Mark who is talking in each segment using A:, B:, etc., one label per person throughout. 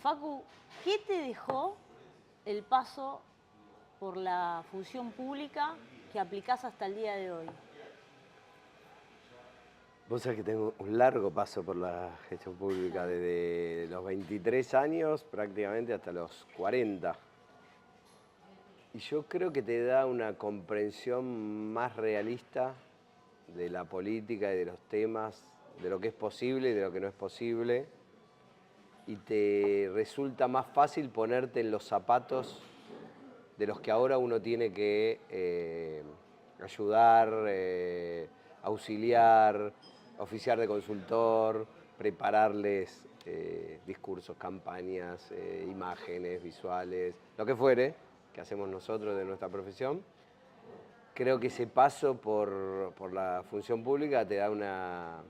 A: Facu, ¿qué te dejó el paso por la función pública que aplicás hasta el día de hoy?
B: Vos sabés que tengo un largo paso por la gestión pública, desde los 23 años prácticamente hasta los 40. Y yo creo que te da una comprensión más realista de la política y de los temas, de lo que es posible y de lo que no es posible. Y te resulta más fácil ponerte en los zapatos de los que ahora uno tiene que ayudar, auxiliar, oficiar de consultor, prepararles discursos, campañas, imágenes, visuales, lo que fuere, que hacemos nosotros de nuestra profesión. Creo que ese paso por la función pública te da una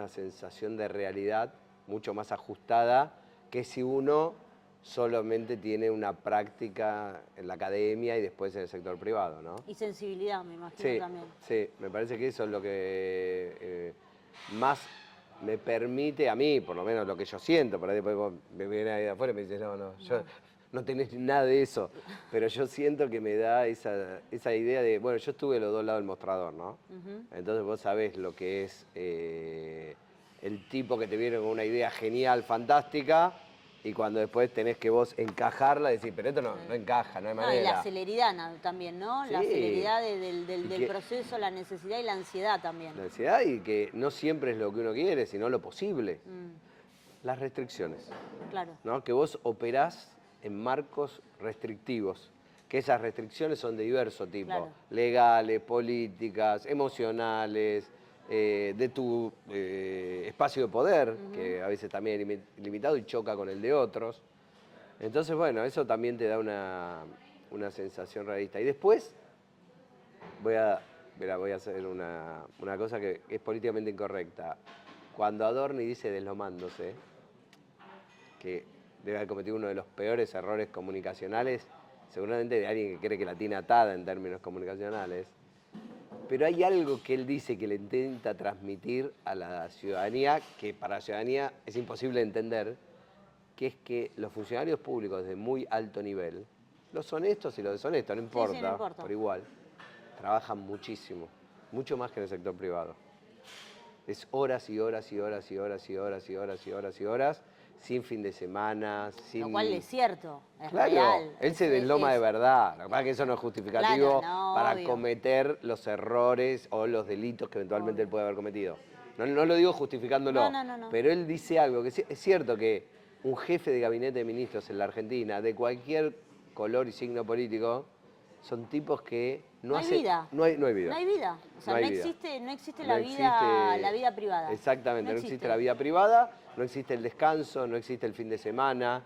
B: sensación de realidad mucho más ajustada que si uno solamente tiene una práctica en la academia y después en el sector privado, ¿no?
A: Y sensibilidad, me imagino también.
B: Sí, me parece que eso es lo que más me permite a mí, por lo menos lo que yo siento. Por ahí después me viene ahí de afuera y me dice, no, yo no tenés nada de eso. Pero yo siento que me da esa idea de, bueno, yo estuve a los dos lados del mostrador, ¿no? Entonces vos sabés lo que es el tipo que te viene con una idea genial, fantástica, y cuando después tenés que vos encajarla, decís, pero esto no encaja, no hay manera.
A: Y la celeridad también, ¿no?
B: Sí.
A: La celeridad del proceso, la necesidad y la ansiedad también.
B: La ansiedad, y que no siempre es lo que uno quiere, sino lo posible. Las restricciones.
A: Claro.
B: ¿No? Que vos operás en marcos restrictivos, que esas restricciones son de diverso tipo,
A: Claro.
B: Legales, políticas, emocionales, de tu espacio de poder, que a veces también es limitado y choca con el de otros. Entonces, bueno, eso también te da una sensación realista. Y después voy a hacer una cosa que es políticamente incorrecta. Cuando Adorni dice deslomándose, que debe haber cometido uno de los peores errores comunicacionales, seguramente de alguien que cree que la tiene atada en términos comunicacionales, pero hay algo que él dice que le intenta transmitir a la ciudadanía, que para la ciudadanía es imposible de entender, que es que los funcionarios públicos de muy alto nivel, los honestos y los deshonestos, no importa,
A: Sí, no importa,
B: por igual, trabajan muchísimo, mucho más que en el sector privado. Es horas y horas y horas y horas y horas y horas y horas y horas, sin fin de semana, sin...
A: Lo cual es cierto, es
B: claro,
A: real.
B: él se desloma de verdad. Lo que pasa es que eso no es justificativo para
A: obvio.
B: cometer los errores o los delitos que eventualmente él puede haber cometido. No lo digo justificándolo,
A: No.
B: pero él dice algo, que es cierto que un jefe de gabinete de ministros en la Argentina, de cualquier color y signo político, son tipos que no hacen...
A: vida.
B: No hay vida.
A: No hay vida. O sea,
B: no
A: no,
B: hay vida.
A: existe
B: No
A: la
B: existe-
A: vida privada.
B: Exactamente, no existe la vida privada, no existe el descanso, no existe el fin de semana,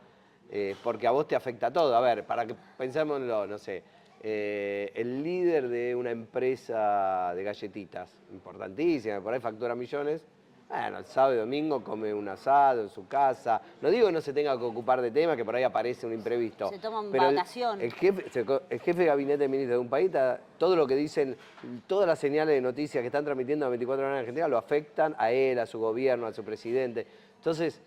B: porque a vos te afecta todo. A ver, para que pensémoslo, no sé, el líder de una empresa de galletitas, importantísima, por ahí factura millones, bueno, el sábado y domingo come un asado en su casa. No digo que no se tenga que ocupar de temas, que por ahí aparece un imprevisto.
A: Se toman
B: pero
A: vacaciones.
B: El jefe de gabinete de ministros de un país, todo lo que dicen, todas las señales de noticias que están transmitiendo a 24 horas en Argentina lo afectan a él, a su gobierno, a su presidente. Entonces,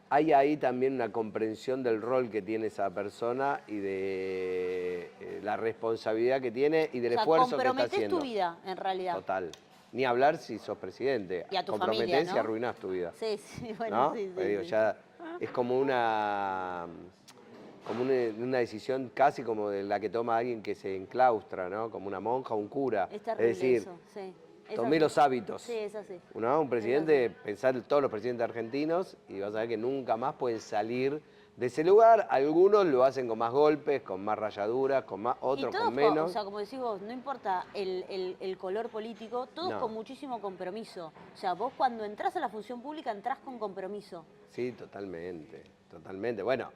B: hay ahí también una comprensión del rol que tiene esa persona y de la responsabilidad que tiene y del esfuerzo que está haciendo.
A: Comprometés tu vida, en realidad.
B: Total. Ni hablar si sos presidente.
A: Y a tu
B: comprometés
A: familia, ¿no?
B: y arruinás tu vida.
A: Sí, bueno,
B: ¿No?
A: sí.
B: Pues digo, ya es como una decisión casi como de la que toma alguien que se enclaustra, ¿no? Como una monja o un cura.
A: Es terrible
B: decir,
A: eso, sí.
B: tomé los hábitos.
A: Sí, es así.
B: Un presidente, pensar en todos los presidentes argentinos y vas a ver que nunca más pueden salir de ese lugar. Algunos lo hacen con más golpes, con más rayaduras, otros con menos.
A: O sea, como decís vos, no importa el color político, todos
B: No.
A: con muchísimo compromiso. O sea, vos cuando entrás a la función pública entrás con compromiso.
B: Sí, totalmente, totalmente. Bueno,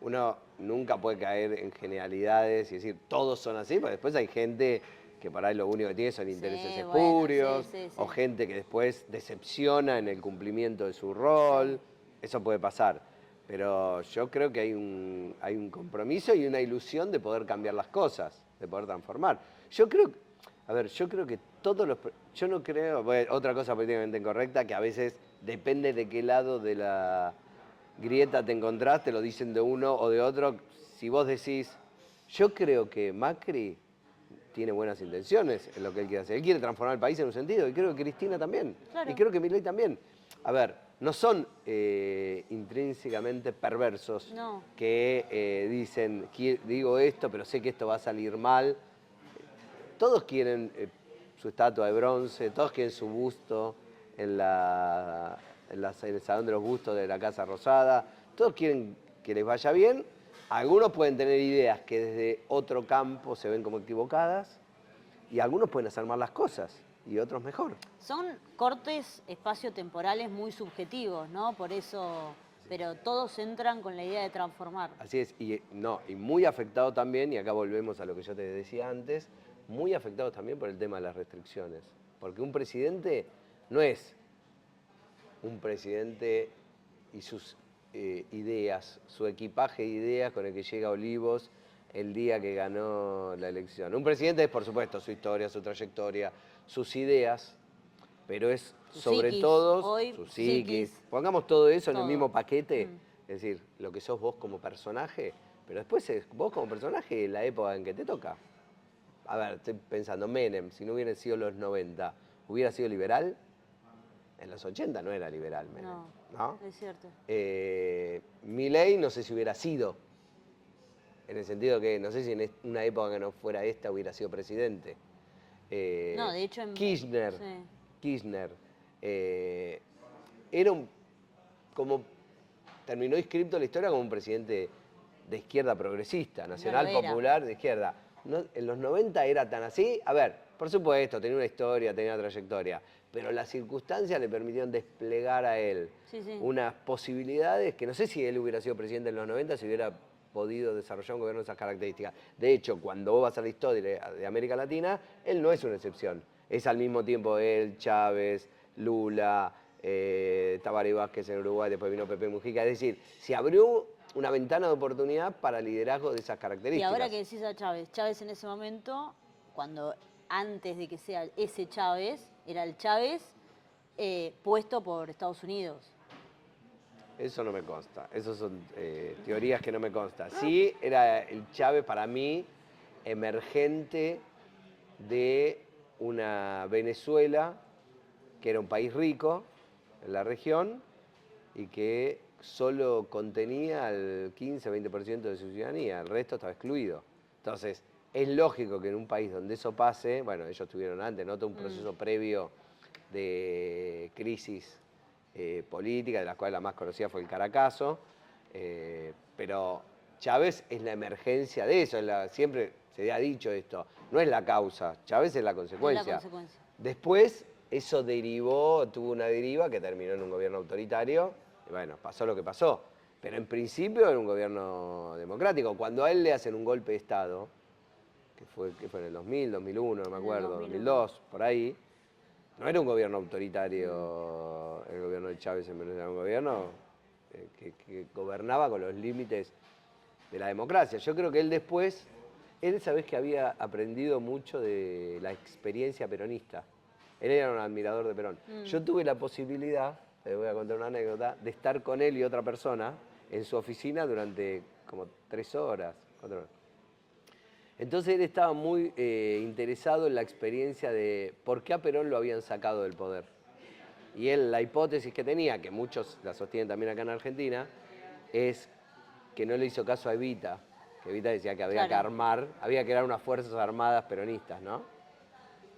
B: uno nunca puede caer en generalidades y decir todos son así, porque después hay gente que por ahí lo único que tiene son intereses espurios,
A: sí.
B: o gente que después decepciona en el cumplimiento de su rol. Eso puede pasar. Pero yo creo que hay un compromiso y una ilusión de poder cambiar las cosas, de poder transformar. Yo creo que yo no creo, bueno, otra cosa políticamente incorrecta, que a veces depende de qué lado de grieta te encontrás, te lo dicen de uno o de otro. Si vos decís, yo creo que Macri tiene buenas intenciones en lo que él quiere hacer. Él quiere transformar el país en un sentido, y creo que Cristina también.
A: Claro.
B: Y creo que Milei también. A ver, no son intrínsecamente perversos
A: No.
B: que dicen, digo esto, pero sé que esto va a salir mal. Todos quieren su estatua de bronce, todos quieren su busto en el Salón de los Bustos de la Casa Rosada, todos quieren que les vaya bien. Algunos pueden tener ideas que desde otro campo se ven como equivocadas y algunos pueden hacer mal las cosas y otros mejor.
A: Son cortes espaciotemporales muy subjetivos, ¿no? Por eso, pero todos entran con la idea de transformar.
B: Así es, y muy afectado también, y acá volvemos a lo que yo te decía antes, muy afectado también por el tema de las restricciones. Porque un presidente no es un presidente y sus ideas, su equipaje de ideas con el que llega a Olivos el día que ganó la elección. Un presidente es, por supuesto, su historia, su trayectoria, sus ideas, pero es sobre todo su psiquis. Pongamos todo eso en el mismo paquete, es decir, lo que sos vos como personaje, pero después es vos como personaje en la época en que te toca. A ver, estoy pensando, Menem, si no hubieran sido los 90, ¿hubiera sido liberal? En los 80 no era liberal, Menem. No,
A: es cierto.
B: Milei no sé si hubiera sido, en el sentido que no sé si en una época que no fuera esta hubiera sido presidente.
A: No, de hecho...
B: Kirchner,
A: sí.
B: Kirchner era como terminó inscripto en la historia como un presidente de izquierda progresista, nacional popular de izquierda. No, en los 90 era tan así. A ver, por supuesto, tenía una historia, tenía una trayectoria, pero las circunstancias le permitieron desplegar a él unas posibilidades que no sé si él hubiera sido presidente en los 90 si hubiera podido desarrollar un gobierno de esas características. De hecho, cuando vos vas a la historia de América Latina, él no es una excepción. Es al mismo tiempo él, Chávez, Lula, Tabaré Vázquez en Uruguay, después vino Pepe Mujica. Es decir, se abrió una ventana de oportunidad para liderazgo de esas características.
A: Y ahora que decís a Chávez, Chávez en ese momento, antes de que sea ese Chávez, era el Chávez puesto por Estados Unidos.
B: Eso no me consta, esas son teorías que no me constan. Sí, era el Chávez para mí emergente de una Venezuela que era un país rico en la región y que solo contenía el 15-20% de su ciudadanía, el resto estaba excluido. Entonces, es lógico que en un país donde eso pase, bueno, ellos tuvieron antes, ¿no? Todo un proceso previo de crisis política, de las cuales la más conocida fue el Caracazo, pero Chávez es la emergencia de eso, siempre se ha dicho esto, no es la causa, Chávez es la consecuencia.
A: Es la consecuencia.
B: Después eso tuvo una deriva que terminó en un gobierno autoritario, y bueno, pasó lo que pasó. Pero en principio era un gobierno democrático. Cuando a él le hacen un golpe de Estado, que fue en el 2000, 2001, no me acuerdo, 2002, por ahí, no era un gobierno autoritario el gobierno de Chávez en Venezuela, era un gobierno que gobernaba con los límites de la democracia. Yo creo que él después, sabés que había aprendido mucho de la experiencia peronista. Él era un admirador de Perón. Yo tuve la posibilidad, te voy a contar una anécdota, de estar con él y otra persona en su oficina durante como 3 horas, 4 horas. Entonces él estaba muy interesado en la experiencia de por qué a Perón lo habían sacado del poder. Y él, la hipótesis que tenía, que muchos la sostienen también acá en Argentina, es que no le hizo caso a Evita, que Evita decía que había que crear unas fuerzas armadas peronistas, ¿no?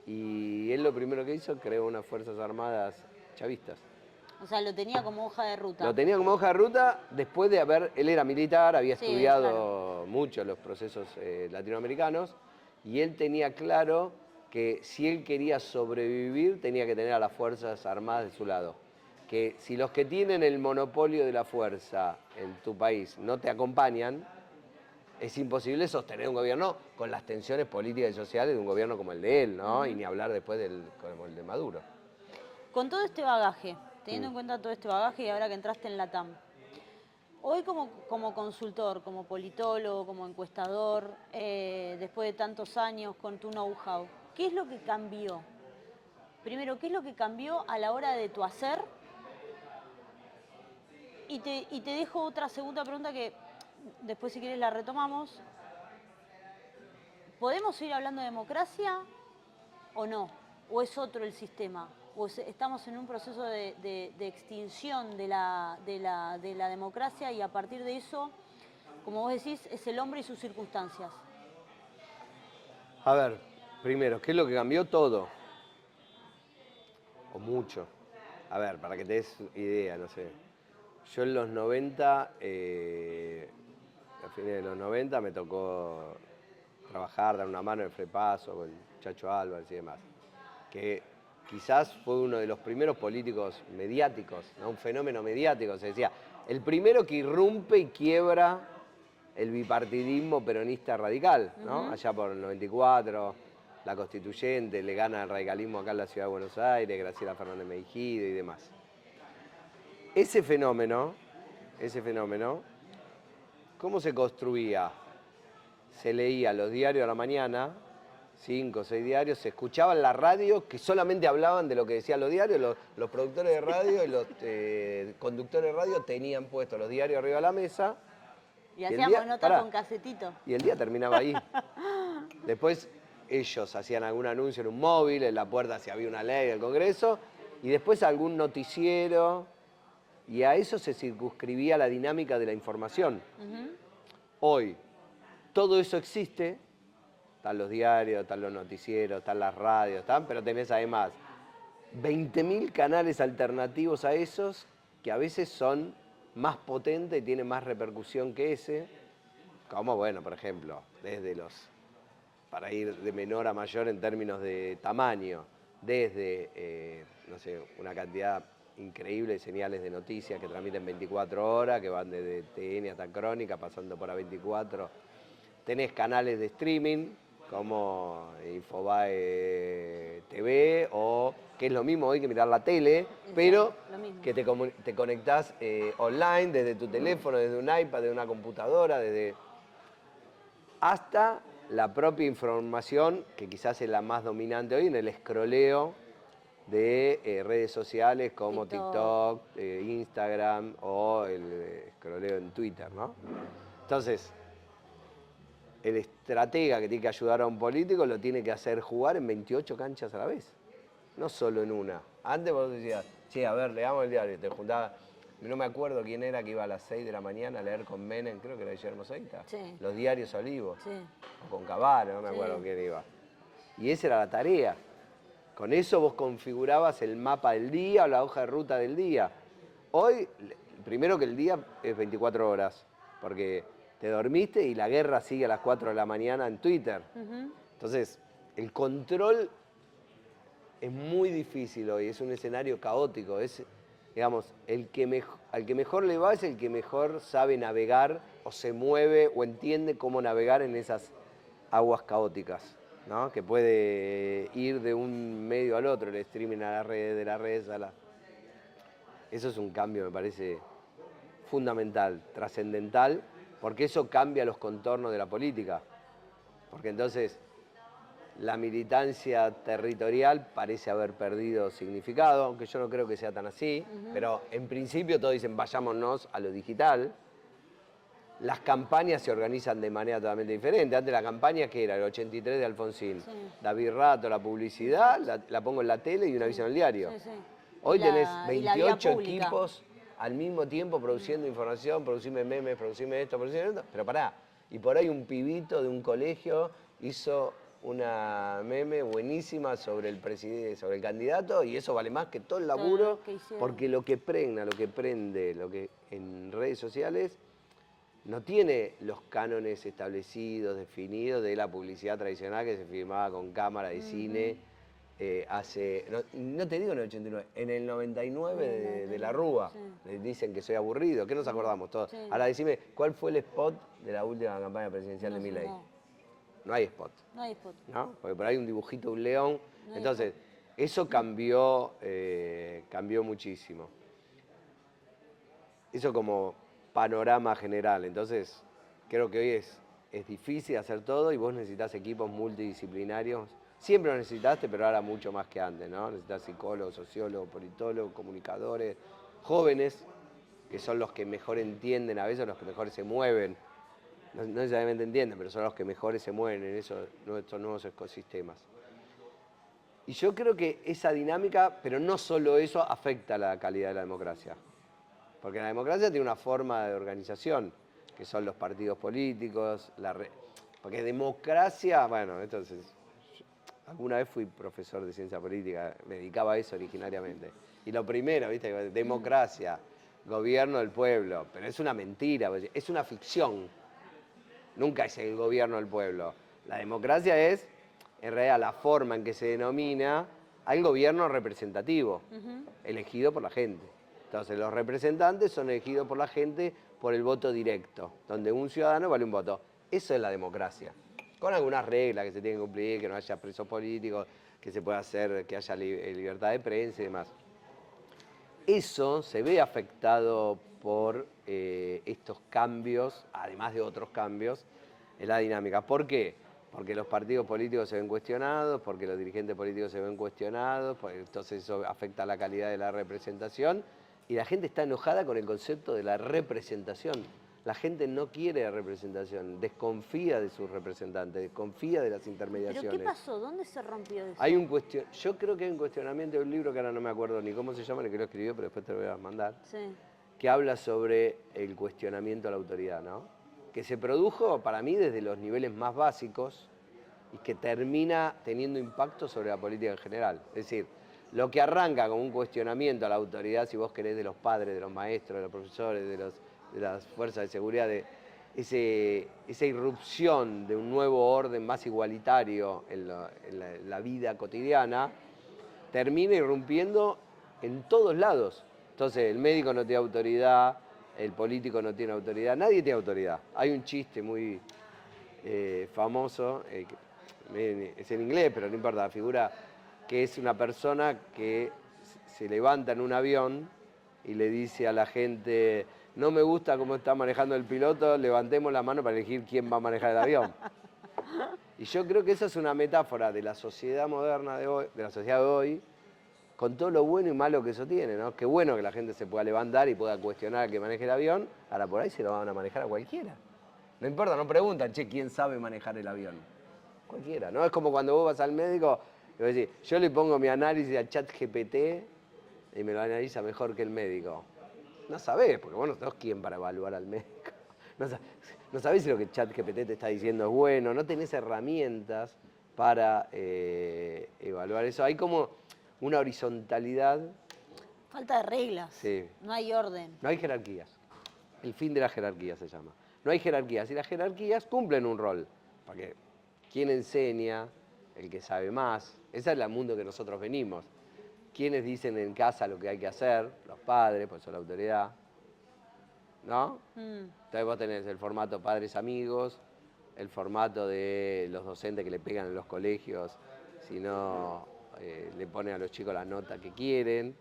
B: Y él lo primero que hizo, creó unas fuerzas armadas chavistas.
A: O sea, lo tenía como hoja de ruta.
B: Lo tenía como hoja de ruta después de él era militar, había estudiado mucho los procesos latinoamericanos, y él tenía claro que si él quería sobrevivir tenía que tener a las Fuerzas Armadas de su lado. Que si los que tienen el monopolio de la fuerza en tu país no te acompañan, es imposible sostener un gobierno con las tensiones políticas y sociales de un gobierno como el de él, ¿no? Y ni hablar después como el de Maduro.
A: Con todo este bagaje, teniendo en cuenta todo este bagaje y ahora que entraste en la TAM, hoy como consultor, como politólogo, como encuestador, después de tantos años con tu know-how, ¿qué es lo que cambió? Primero, ¿qué es lo que cambió a la hora de tu hacer y te dejo otra segunda pregunta que después si quieres la retomamos. ¿Podemos seguir hablando de democracia o no? ¿O es otro el sistema? ¿O estamos en un proceso de extinción de la democracia y a partir de eso, como vos decís, es el hombre y sus circunstancias?
B: A ver, primero, ¿qué es lo que cambió? Todo. O mucho. A ver, para que te des idea, no sé. Yo en los 90, a fines de los 90, me tocó trabajar, dar una mano en Frepaso con Chacho Álvarez y demás. Que quizás fue uno de los primeros políticos mediáticos, ¿no? Un fenómeno mediático. Se decía, el primero que irrumpe y quiebra el bipartidismo peronista radical, ¿no? Allá por el 94, la constituyente, le gana el radicalismo acá en la ciudad de Buenos Aires, Graciela Fernández Meijido y demás. Ese fenómeno, ¿cómo se construía? Se leía los diarios a la mañana, 5 o 6 diarios, se escuchaba en la radio que solamente hablaban de lo que decían los diarios, los productores de radio y los conductores de radio tenían puestos los diarios arriba de la mesa.
A: Y hacíamos nota con casetito.
B: Y el día terminaba ahí. Después ellos hacían algún anuncio en un móvil, en la puerta si había una ley del Congreso, y después algún noticiero, y a eso se circunscribía la dinámica de la información. Hoy, todo eso existe, están los diarios, están los noticieros, están las radios, pero tenés además 20.000 canales alternativos a esos que a veces son más potentes y tienen más repercusión que ese, como, bueno, por ejemplo, desde para ir de menor a mayor en términos de tamaño, desde, no sé, una cantidad increíble de señales de noticias que transmiten 24 horas, que van desde TN hasta Crónica, pasando por A24. Tenés canales de streaming, como Infobae TV, o que es lo mismo hoy que mirar la tele, pero que te conectás online desde tu teléfono, desde un iPad, desde una computadora, hasta la propia información, que quizás es la más dominante hoy, en el escroleo de redes sociales como TikTok, Instagram o el escroleo en Twitter, ¿no? Entonces, el estratega que tiene que ayudar a un político lo tiene que hacer jugar en 28 canchas a la vez, no solo en una. Antes vos decías, che, a ver, leamos el diario, te juntaba, no me acuerdo quién era que iba a las 6 de la mañana a leer con Menem, creo que era Guillermo Seita, los diarios Olivos, o con Cavaro, no me acuerdo quién iba. Y esa era la tarea. Con eso vos configurabas el mapa del día o la hoja de ruta del día. Hoy, primero que el día es 24 horas, porque te dormiste y la guerra sigue a las 4 de la mañana en Twitter. Entonces, el control es muy difícil hoy, es un escenario caótico. Es, digamos, al que mejor le va es el que mejor sabe navegar o se mueve o entiende cómo navegar en esas aguas caóticas, ¿no? Que puede ir de un medio al otro, el streaming a las redes, de las redes a la... Eso es un cambio, me parece, fundamental, trascendental, porque eso cambia los contornos de la política. Porque entonces la militancia territorial parece haber perdido significado, aunque yo no creo que sea tan así, pero en principio todos dicen vámonos a lo digital. Las campañas se organizan de manera totalmente diferente. Antes la campaña, ¿qué era? El 83 de Alfonsín. David Rato, la publicidad, la pongo en la tele y un aviso en el diario. Hoy tenés 28 equipos al mismo tiempo produciendo información, producirme memes, producirme esto, pero pará. Y por ahí un pibito de un colegio hizo una meme buenísima sobre el presidente, sobre el candidato, y eso vale más que todo el laburo, porque lo que pregna, lo que prende, lo que en redes sociales no tiene los cánones establecidos, definidos de la publicidad tradicional que se filmaba con cámara de cine hace, no te digo en el 89, en el 99 de la Rúa. Dicen que soy aburrido, ¿qué nos acordamos todos? Ahora decime, ¿cuál fue el spot de la última campaña presidencial de Milei? No hay spot.
A: No hay spot.
B: ¿No? Porque por ahí un dibujito de un león. Entonces, eso cambió, cambió muchísimo. Eso como panorama general. Entonces, creo que hoy es difícil hacer todo y vos necesitas equipos multidisciplinarios. Siempre lo necesitaste, pero ahora mucho más que antes, ¿no? Necesitas psicólogos, sociólogos, politólogos, comunicadores, jóvenes, que son los que mejor entienden a veces, los que mejor se mueven. No necesariamente entienden, pero son los que mejores se mueven en estos nuevos ecosistemas. Y yo creo que esa dinámica, pero no solo eso, afecta la calidad de la democracia. Porque la democracia tiene una forma de organización, que son los partidos políticos, porque democracia, bueno, entonces, alguna vez fui profesor de ciencia política, me dedicaba a eso originariamente. Y lo primero, ¿viste? Democracia, gobierno del pueblo, pero es una mentira, es una ficción. Nunca es el gobierno del pueblo. La democracia es, en realidad, la forma en que se denomina al gobierno representativo, elegido por la gente. Entonces, los representantes son elegidos por la gente por el voto directo, donde un ciudadano vale un voto. Eso es la democracia. Con algunas reglas que se tienen que cumplir, que no haya presos políticos, que se pueda hacer, que haya libertad de prensa y demás. Eso se ve afectado por estos cambios, además de otros cambios, en la dinámica. ¿Por qué? Porque los partidos políticos se ven cuestionados, porque los dirigentes políticos se ven cuestionados, entonces eso afecta la calidad de la representación y la gente está enojada con el concepto de la representación. La gente no quiere representación, desconfía de sus representantes, desconfía de las intermediaciones.
A: ¿Pero qué pasó? ¿Dónde se rompió eso?
B: Yo creo que hay un cuestionamiento de un libro que ahora no me acuerdo ni cómo se llama, ni que lo escribió, pero después te lo voy a mandar, que habla sobre el cuestionamiento a la autoridad, ¿no? Que se produjo para mí desde los niveles más básicos y que termina teniendo impacto sobre la política en general. Es decir, lo que arranca como un cuestionamiento a la autoridad, si vos querés, de los padres, de los maestros, de los profesores, de las fuerzas de seguridad, de esa irrupción de un nuevo orden más igualitario en la vida cotidiana, termina irrumpiendo en todos lados. Entonces, el médico no tiene autoridad, el político no tiene autoridad, nadie tiene autoridad. Hay un chiste muy famoso, es en inglés, pero no importa, la figura que es una persona que se levanta en un avión y le dice a la gente: no me gusta cómo está manejando el piloto, levantemos la mano para elegir quién va a manejar el avión. Y yo creo que esa es una metáfora de la sociedad moderna de hoy, de la sociedad de hoy, con todo lo bueno y malo que eso tiene, ¿no? Qué bueno que la gente se pueda levantar y pueda cuestionar al que maneje el avión, ahora por ahí se lo van a manejar a cualquiera. No importa, no preguntan, che, ¿quién sabe manejar el avión? Cualquiera, ¿no? Es como cuando vos vas al médico y vos decís, yo le pongo mi análisis a ChatGPT y me lo analiza mejor que el médico. No sabés, porque vos no sos quién para evaluar al médico. No sabés si lo que ChatGPT te está diciendo es bueno, no tenés herramientas para evaluar eso. Hay como una horizontalidad.
A: Falta de reglas.
B: Sí.
A: No hay orden.
B: No hay jerarquías. El fin de la jerarquía se llama. No hay jerarquías y las jerarquías cumplen un rol. Porque ¿quién enseña? El que sabe más. Ese es el mundo que nosotros venimos. ¿Quiénes dicen en casa lo que hay que hacer? Los padres, pues son la autoridad. ¿No? Entonces vos tenés el formato padres amigos, el formato de los docentes que le pegan en los colegios, si no le ponen a los chicos la nota que quieren,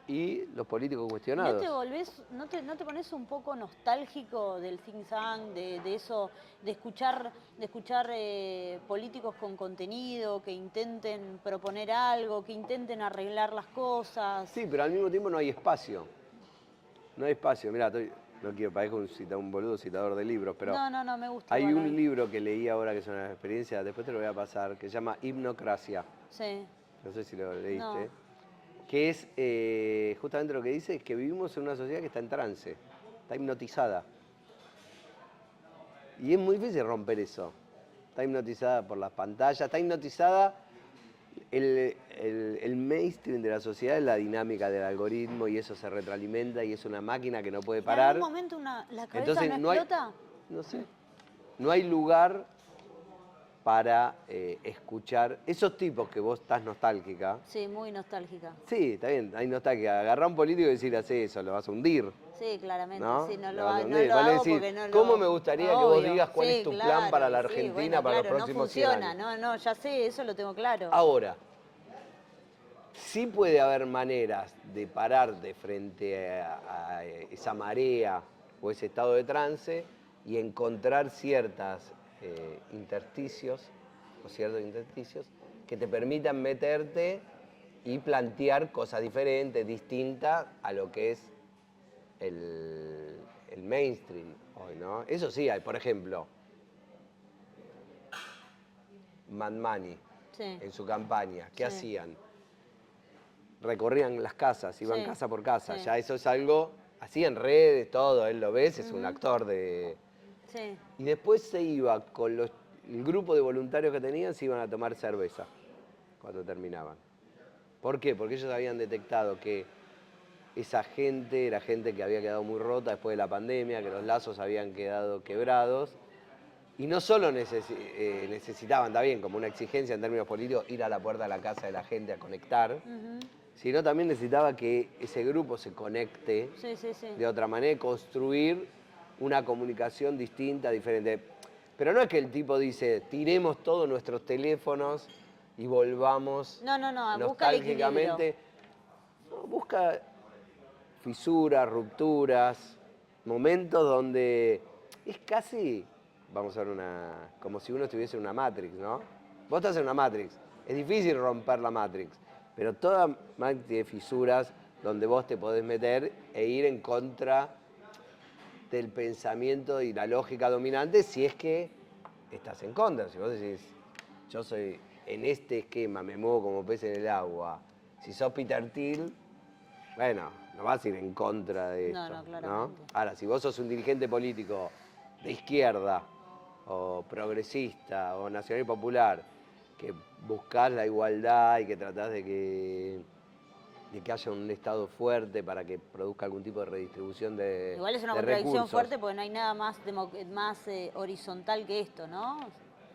B: y los políticos cuestionados.
A: ¿No te pones un poco nostálgico del think tank, de eso, de escuchar políticos con contenido, que intenten proponer algo, que intenten arreglar las cosas?
B: Sí, pero al mismo tiempo no hay espacio. No hay espacio. Mirá, no quiero parecer un boludo citador de libros, pero
A: no me gusta.
B: Hay un libro que leí ahora que es una experiencia, después te lo voy a pasar, que se llama Hipnocracia.
A: Sí.
B: No sé si lo leíste.
A: No.
B: Que es justamente lo que dice, es que vivimos en una sociedad que está en trance, está hipnotizada. Y es muy difícil romper eso. Está hipnotizada por las pantallas, está hipnotizada. El mainstream de la sociedad es la dinámica del algoritmo y eso se retroalimenta y es una máquina que no puede parar.
A: ¿En algún momento la cabeza
B: Entonces,
A: no explota?
B: No sé. No hay lugar para escuchar esos tipos que vos estás nostálgica.
A: Sí, muy nostálgica.
B: Sí, está bien, hay nostalgia. Agarrá a un político y decir, hace eso, lo vas a hundir.
A: Sí, claramente.
B: ¿No?
A: Sí, no
B: Lo
A: lo
B: vas a
A: hago
B: hundir. Vos le decís,
A: porque no lo...
B: ¿cómo me gustaría que vos digas cuál es tu
A: Sí,
B: plan para la
A: sí,
B: Argentina
A: bueno,
B: para
A: claro,
B: los próximos 100 años?
A: No, ya sé, eso lo tengo claro.
B: Ahora, sí puede haber maneras de pararte frente a esa marea o ese estado de trance y encontrar ciertas intersticios o ciertos intersticios que te permitan meterte y plantear cosas diferentes, distintas a lo que es el mainstream hoy, ¿no? Eso sí hay, por ejemplo, Mad Money,
A: Sí.
B: en su campaña, ¿qué
A: Sí.
B: hacían? Recorrían las casas, iban
A: Sí,
B: casa por casa,
A: sí.
B: ya eso es algo, así en redes, todo, él lo ves, es un actor de...
A: Sí.
B: Y después se iba con el grupo de voluntarios que tenían, se iban a tomar cerveza cuando terminaban. ¿Por qué? Porque ellos habían detectado que esa gente era gente que había quedado muy rota después de la pandemia, que los lazos habían quedado quebrados. Y no solo necesitaban, está bien, como una exigencia en términos políticos, ir a la puerta de la casa de la gente a conectar, sino también necesitaba que ese grupo se conecte
A: Sí, sí, sí.
B: de otra manera y construir una comunicación distinta, diferente. Pero no es que el tipo dice, tiremos todos nuestros teléfonos y volvamos
A: No, no, no, busca el equilibrio.
B: nostálgicamente. No, busca fisuras, rupturas, momentos donde es casi, vamos a ver, como si uno estuviese en una Matrix, ¿no? Vos estás en una Matrix, es difícil romper la Matrix, pero toda Matrix tiene fisuras donde vos te podés meter e ir en contra del pensamiento y la lógica dominante si es que estás en contra. Si vos decís, yo soy en este esquema, me muevo como pez en el agua, si sos Peter Thiel, bueno, no vas a ir en contra de esto,
A: No, claramente.
B: Ahora, si vos sos un dirigente político de izquierda, o progresista, o nacional y popular, que buscás la igualdad y que tratás de que haya un Estado fuerte para que produzca algún tipo de redistribución de
A: Igual es una
B: de
A: contradicción
B: recursos.
A: fuerte porque no hay nada más, horizontal que esto, ¿no?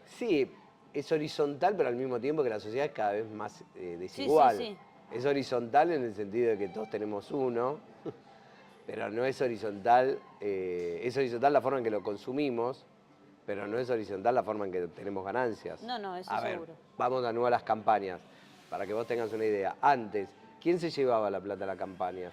B: Sí, es horizontal, pero al mismo tiempo que la sociedad es cada vez más
A: Sí,
B: desigual.
A: sí, sí.
B: Es horizontal en el sentido de que todos tenemos uno, pero no es horizontal, es horizontal la forma en que lo consumimos, pero no es horizontal la forma en que tenemos ganancias.
A: No, no, eso
B: A ver,
A: seguro.
B: vamos de nuevo a las campañas, para que vos tengas una idea. Antes, ¿quién se llevaba la plata a las campañas?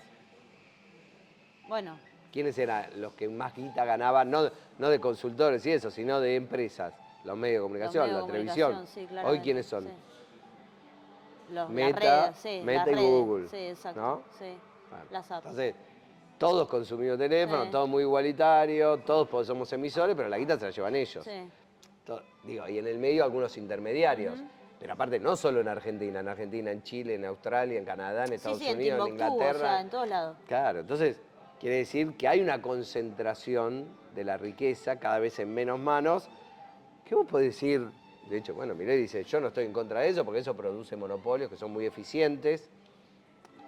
A: Bueno,
B: ¿Quiénes eran los que más guita ganaban? No de consultores y eso, sino de empresas, los medios de comunicación,
A: medios
B: la
A: de
B: televisión.
A: comunicación, sí,
B: Hoy,
A: claramente,
B: ¿quiénes son?
A: sí. Las
B: Meta,
A: redes, sí,
B: Meta
A: las
B: y
A: redes.
B: Google,
A: Sí, exacto.
B: ¿no?
A: Sí.
B: Bueno,
A: Las apps.
B: entonces, todos consumimos teléfono,
A: Sí.
B: todos muy igualitarios, todos somos emisores, pero la guita se la llevan ellos.
A: Sí.
B: Digo, y en el medio algunos intermediarios. Pero aparte, no solo en Argentina, en Chile, en Australia, en Canadá, en
A: Sí,
B: Estados
A: sí, en
B: Unidos, en
A: Timbuktu, o
B: Inglaterra.
A: sea, en todos lados.
B: Claro, entonces quiere decir que hay una concentración de la riqueza cada vez en menos manos, que vos podés decir, de hecho, bueno, Milei dice, yo no estoy en contra de eso porque eso produce monopolios que son muy eficientes.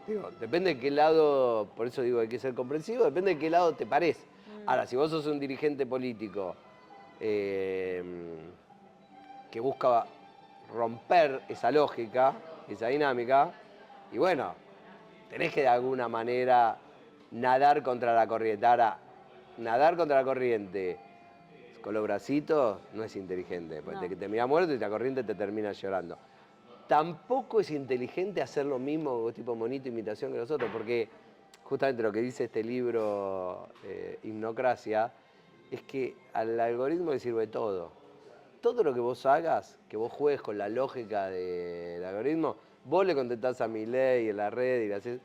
B: Digo, depende de qué lado, por eso digo hay que ser comprensivo, depende de qué lado te parés. Ahora, si vos sos un dirigente político que busca romper esa lógica, esa dinámica, y bueno, tenés que de alguna manera nadar contra la corriente. Ahora, nadar contra la corriente con los bracitos no es inteligente, porque
A: No.
B: te mira muerto y la corriente te termina llorando. Tampoco es inteligente hacer lo mismo, tipo monito imitación que nosotros, porque justamente lo que dice este libro, Hipnocracia, es que al algoritmo le sirve todo. Todo lo que vos hagas, que vos juegues con la lógica del algoritmo, vos le contestás a Milei en la red y le haces...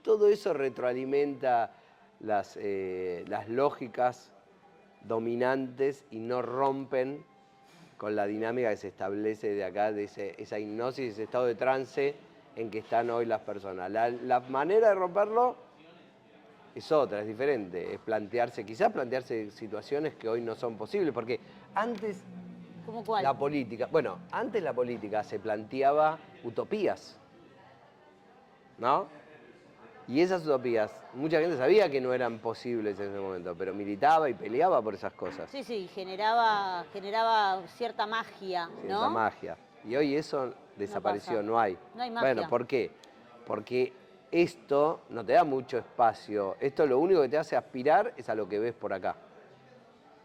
B: Todo eso retroalimenta las lógicas dominantes y no rompen con la dinámica que se establece de acá, de esa hipnosis, ese estado de trance en que están hoy las personas. La manera de romperlo es otra, es diferente, es quizás plantearse situaciones que hoy no son posibles, porque antes
A: ¿Cómo cuál?
B: antes la política se planteaba utopías, ¿no? Y esas utopías, mucha gente sabía que no eran posibles en ese momento, pero militaba y peleaba por esas cosas.
A: Sí, sí, generaba cierta magia, ¿no?
B: Cierta magia. Y hoy eso desapareció,
A: pasa.
B: no hay.
A: No hay magia.
B: Bueno, ¿por qué? Porque esto no te da mucho espacio. Esto lo único que te hace aspirar es a lo que ves por acá.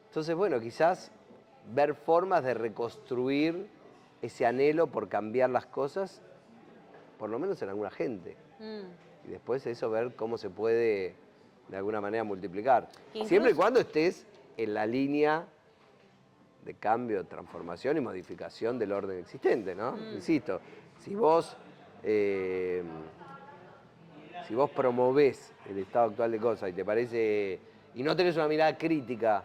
B: Entonces, bueno, quizás ver formas de reconstruir ese anhelo por cambiar las cosas, por lo menos en alguna gente. Y después eso ver cómo se puede de alguna manera multiplicar.
A: Incluso...
B: Siempre y cuando estés en la línea de cambio, transformación y modificación del orden existente, ¿no? Insisto, si vos si vos promovés el estado actual de cosas y te parece, y no tenés una mirada crítica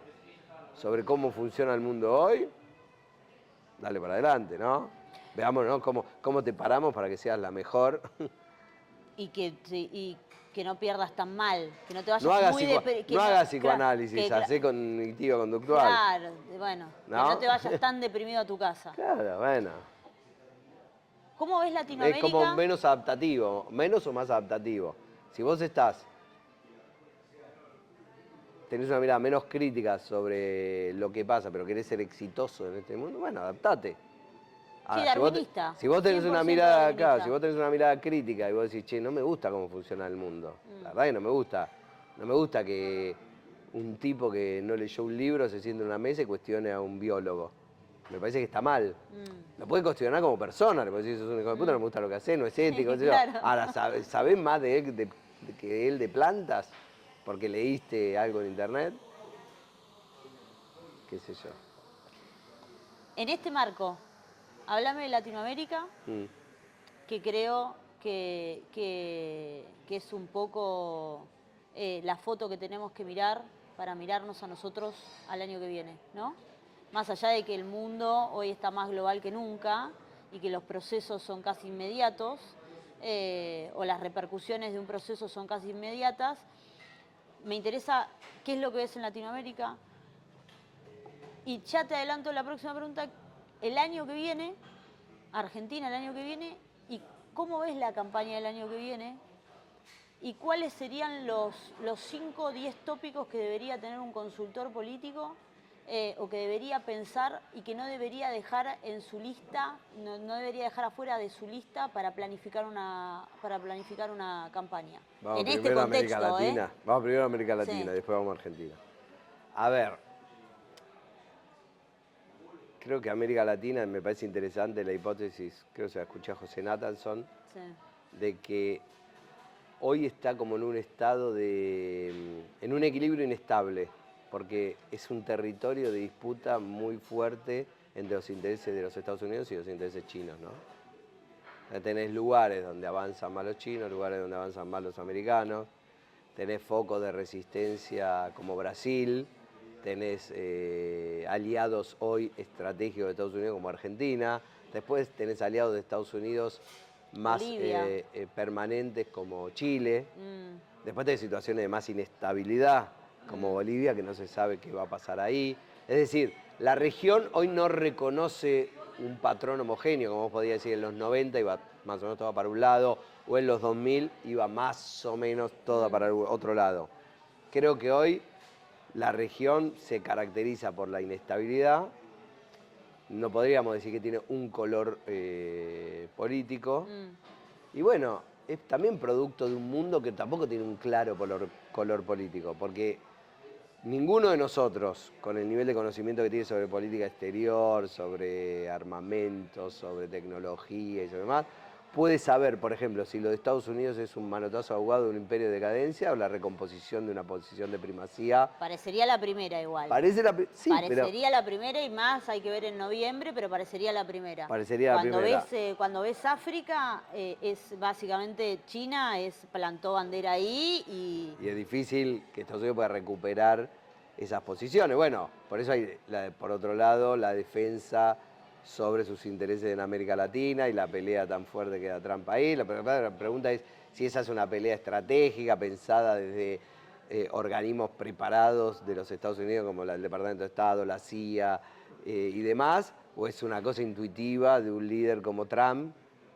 B: sobre cómo funciona el mundo hoy, dale para adelante, ¿no? Veamos, ¿no? Cómo te paramos para que seas la mejor.
A: Y que no pierdas tan mal, que no te vayas
B: No hagas,
A: muy
B: no hagas psicoanálisis, hacé cognitivo-conductual.
A: Claro, bueno,
B: ¿No?
A: que no te vayas tan deprimido a tu casa.
B: Claro, bueno.
A: ¿Cómo ves
B: Es
A: Latinoamérica?
B: como menos adaptativo, menos o más adaptativo. Si vos tenés una mirada menos crítica sobre lo que pasa, pero querés ser exitoso en este mundo, bueno, adaptate.
A: Sí,
B: Ahora,
A: darwinista.
B: si vos tenés una
A: 100%
B: mirada,
A: darwinista.
B: claro, si vos tenés una mirada crítica y vos decís, che, no me gusta cómo funciona el mundo. La verdad que no me gusta. No me gusta que un tipo que no leyó un libro se siente en una mesa y cuestione a un biólogo. Me parece que está mal. Lo puede cuestionar como persona, le puede decir, sos un hijo de puta, no me gusta lo que hace, no es ético, qué sé yo.
A: Claro.
B: Ahora, ¿sabés más de él que él de plantas? Porque leíste algo en internet. Qué sé yo.
A: En este marco, háblame de Latinoamérica, que creo que es un poco la foto que tenemos que mirar para mirarnos a nosotros al año que viene, ¿no? Más allá de que el mundo hoy está más global que nunca y que los procesos son casi inmediatos, o las repercusiones de un proceso son casi inmediatas, me interesa qué es lo que ves en Latinoamérica. Y ya te adelanto la próxima pregunta, el año que viene, Argentina el año que viene, y cómo ves la campaña del año que viene, y cuáles serían los 5 o 10 tópicos que debería tener un consultor político, o que debería pensar y que no debería dejar en su lista, no debería dejar afuera de su lista para planificar una campaña.
B: Vamos
A: En este
B: primero a
A: contexto,
B: América Latina. Vamos primero a América
A: Sí.
B: Latina, después vamos a Argentina. A ver, creo que América Latina me parece interesante la hipótesis, creo que se la escuché a José Nathanson,
A: Sí.
B: de que hoy está como en un estado en un equilibrio inestable, porque es un territorio de disputa muy fuerte entre los intereses de los Estados Unidos y los intereses chinos, ¿no? O sea, tenés lugares donde avanzan más los chinos, lugares donde avanzan más los americanos, tenés focos de resistencia como Brasil, tenés aliados hoy estratégicos de Estados Unidos como Argentina, después tenés aliados de Estados Unidos más permanentes como Chile, después tenés situaciones de más inestabilidad como Bolivia, que no se sabe qué va a pasar ahí. Es decir, la región hoy no reconoce un patrón homogéneo, como vos podías decir, en los 90 iba más o menos todo para un lado, o en los 2000 iba más o menos todo para el otro lado. Creo que hoy la región se caracteriza por la inestabilidad, no podríamos decir que tiene un color político, y bueno, es también producto de un mundo que tampoco tiene un claro color político, porque ninguno de nosotros, con el nivel de conocimiento que tiene sobre política exterior, sobre armamentos, sobre tecnología y sobre demás, puede saber, por ejemplo, si lo de Estados Unidos es un manotazo ahogado de un imperio de decadencia o la recomposición de una posición de primacía.
A: Parecería la primera igual.
B: Sí,
A: parecería la primera y más, hay que ver en noviembre, pero parecería la primera.
B: Parecería la primera.
A: Cuando ves África, es básicamente China, plantó bandera ahí
B: y es difícil que Estados Unidos pueda recuperar esas posiciones. Bueno, por eso hay, por otro lado, la defensa sobre sus intereses en América Latina y la pelea tan fuerte que da Trump ahí. La pregunta es si esa es una pelea estratégica pensada desde organismos preparados de los Estados Unidos como el Departamento de Estado, la CIA y demás, o es una cosa intuitiva de un líder como Trump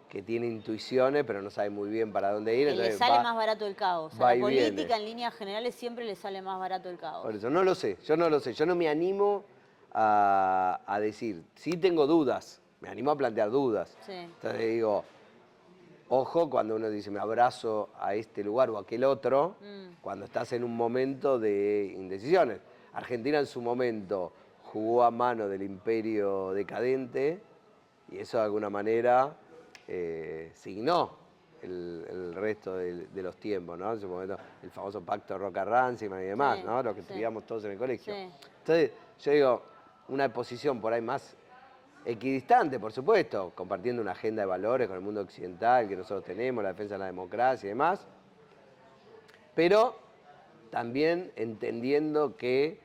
B: que tiene intuiciones pero no sabe muy bien para dónde ir.
A: Que le sale más barato el caos. A la política en líneas generales siempre le sale más barato el caos.
B: Por eso, no lo sé, yo no lo sé. Yo no me animo a decir, sí tengo dudas, me animo a plantear dudas.
A: Sí.
B: Entonces digo, ojo cuando uno dice me abrazo a este lugar o a aquel otro, cuando estás en un momento de indecisiones. Argentina en su momento jugó a mano del imperio decadente y eso de alguna manera signó el resto de los tiempos, ¿no? En su momento el famoso pacto Roca-Rancima y demás,
A: Sí,
B: ¿no? Lo que estudiamos todos en el colegio.
A: Sí.
B: Entonces, yo digo, una posición por ahí más equidistante, por supuesto, compartiendo una agenda de valores con el mundo occidental que nosotros tenemos, la defensa de la democracia y demás, Pero también entendiendo que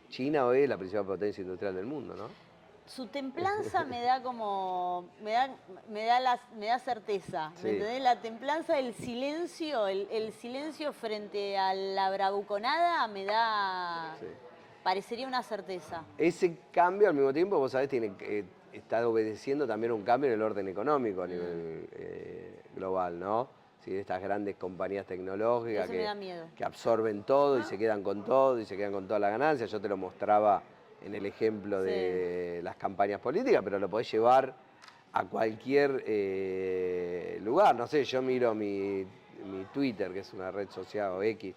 B: China hoy es la principal potencia industrial del mundo, ¿no?
A: Su templanza me da como, me da certeza,
B: Sí.
A: ¿me entendés? La templanza, el silencio frente a la bravuconada me da,
B: Sí.
A: parecería una certeza.
B: Ese cambio al mismo tiempo, vos sabés, está obedeciendo también un cambio en el orden económico a nivel global, ¿no? Sí, estas grandes compañías tecnológicas
A: Eso me da miedo.
B: que absorben todo y se quedan con todo y se quedan con toda la ganancia. Yo te lo mostraba en el ejemplo de las campañas políticas, pero lo podés llevar a cualquier lugar. No sé, yo miro mi Twitter, que es una red social o X,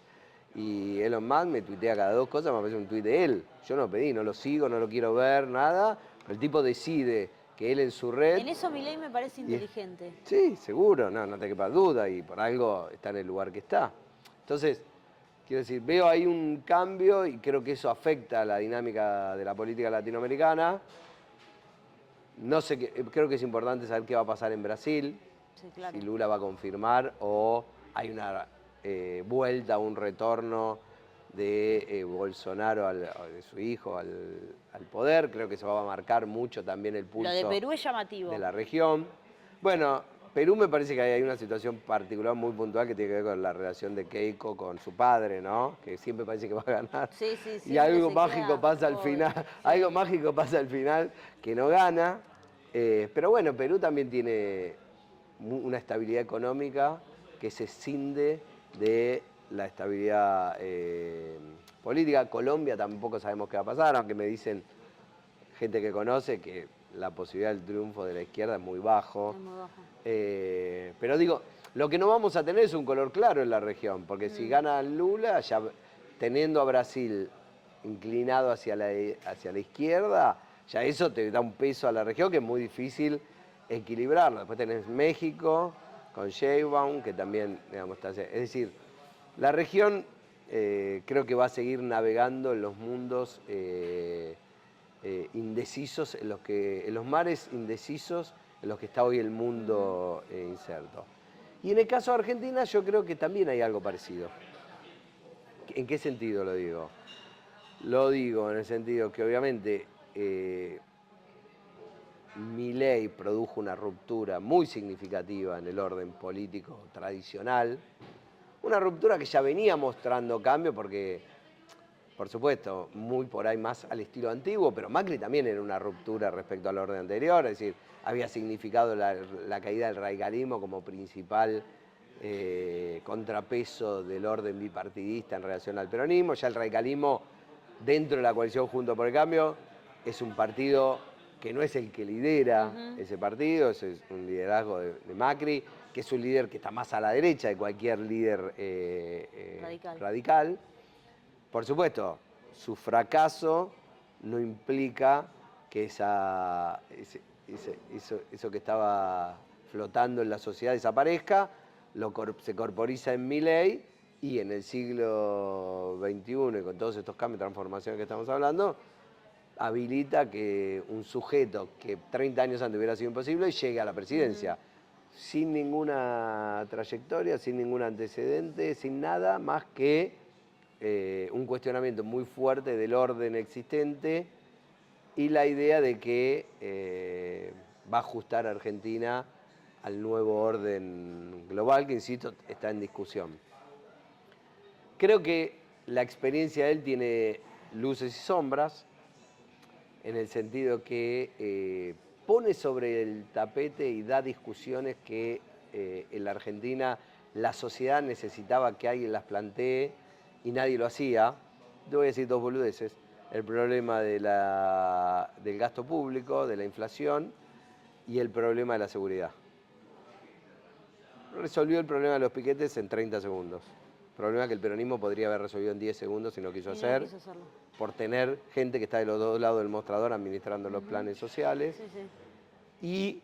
B: y Elon Musk me tuitea cada 2 cosas, me aparece un tuit de él. Yo no pedí, no lo sigo, no lo quiero ver, nada. El tipo decide que él en su red...
A: En eso Milei me parece inteligente.
B: Sí, seguro, no te quepa duda, y por algo está en el lugar que está. Entonces, quiero decir, veo ahí un cambio y creo que eso afecta a la dinámica de la política latinoamericana. No sé, creo que es importante saber qué va a pasar en Brasil,
A: Sí, claro.
B: si Lula va a confirmar o hay una vuelta, un retorno de Bolsonaro, de su hijo, al poder. Creo que se va a marcar mucho también el pulso
A: Lo de Perú es llamativo.
B: de la región. Bueno, Perú me parece que hay una situación particular muy puntual que tiene que ver con la relación de Keiko con su padre, ¿no? Que siempre parece que va a ganar.
A: Sí, sí, sí.
B: Y algo mágico pasa al final, algo mágico pasa al final que no gana. Pero bueno, Perú también tiene una estabilidad económica que se escinde de la estabilidad política. Colombia tampoco sabemos qué va a pasar, aunque me dicen gente que conoce que la posibilidad del triunfo de la izquierda es muy bajo.
A: Es muy bajo.
B: Pero digo, lo que no vamos a tener es un color claro en la región, porque si gana Lula, ya teniendo a Brasil inclinado hacia la izquierda, ya eso te da un peso a la región que es muy difícil equilibrarlo. Después tenés México con Sheinbaum, que también, digamos, está... Es decir, la región creo que va a seguir navegando en los mundos indecisos, en los mares indecisos en los que está hoy el mundo inserto. Y en el caso de Argentina yo creo que también hay algo parecido. ¿En qué sentido lo digo? Lo digo en el sentido que obviamente Milei produjo una ruptura muy significativa en el orden político tradicional, una ruptura que ya venía mostrando cambio porque, por supuesto, muy por ahí más al estilo antiguo, pero Macri también era una ruptura respecto al orden anterior, es decir, había significado la caída del radicalismo como principal contrapeso del orden bipartidista en relación al peronismo. Ya el radicalismo, dentro de la coalición Juntos por el Cambio, es un partido que no es el que lidera ese partido, es un liderazgo de Macri, que es un líder que está más a la derecha de cualquier líder radical. Por supuesto, su fracaso no implica que eso que estaba flotando en la sociedad desaparezca, se corporiza en Milei y en el siglo XXI, y con todos estos cambios, transformaciones que estamos hablando, habilita que un sujeto que 30 años antes hubiera sido imposible llegue a la presidencia. Sin ninguna trayectoria, sin ningún antecedente, sin nada más que un cuestionamiento muy fuerte del orden existente y la idea de que va a ajustar a Argentina al nuevo orden global que, insisto, está en discusión. Creo que la experiencia de él tiene luces y sombras, en el sentido que pone sobre el tapete y da discusiones que en la Argentina la sociedad necesitaba que alguien las plantee y nadie lo hacía. Te voy a decir 2 boludeces. El problema del gasto público, de la inflación y el problema de la seguridad. Resolvió el problema de los piquetes en 30 segundos. Problema que el peronismo podría haber resolvido en 10 segundos si no quiso hacer, por tener gente que está de los 2 lados del mostrador administrando los planes sociales. Y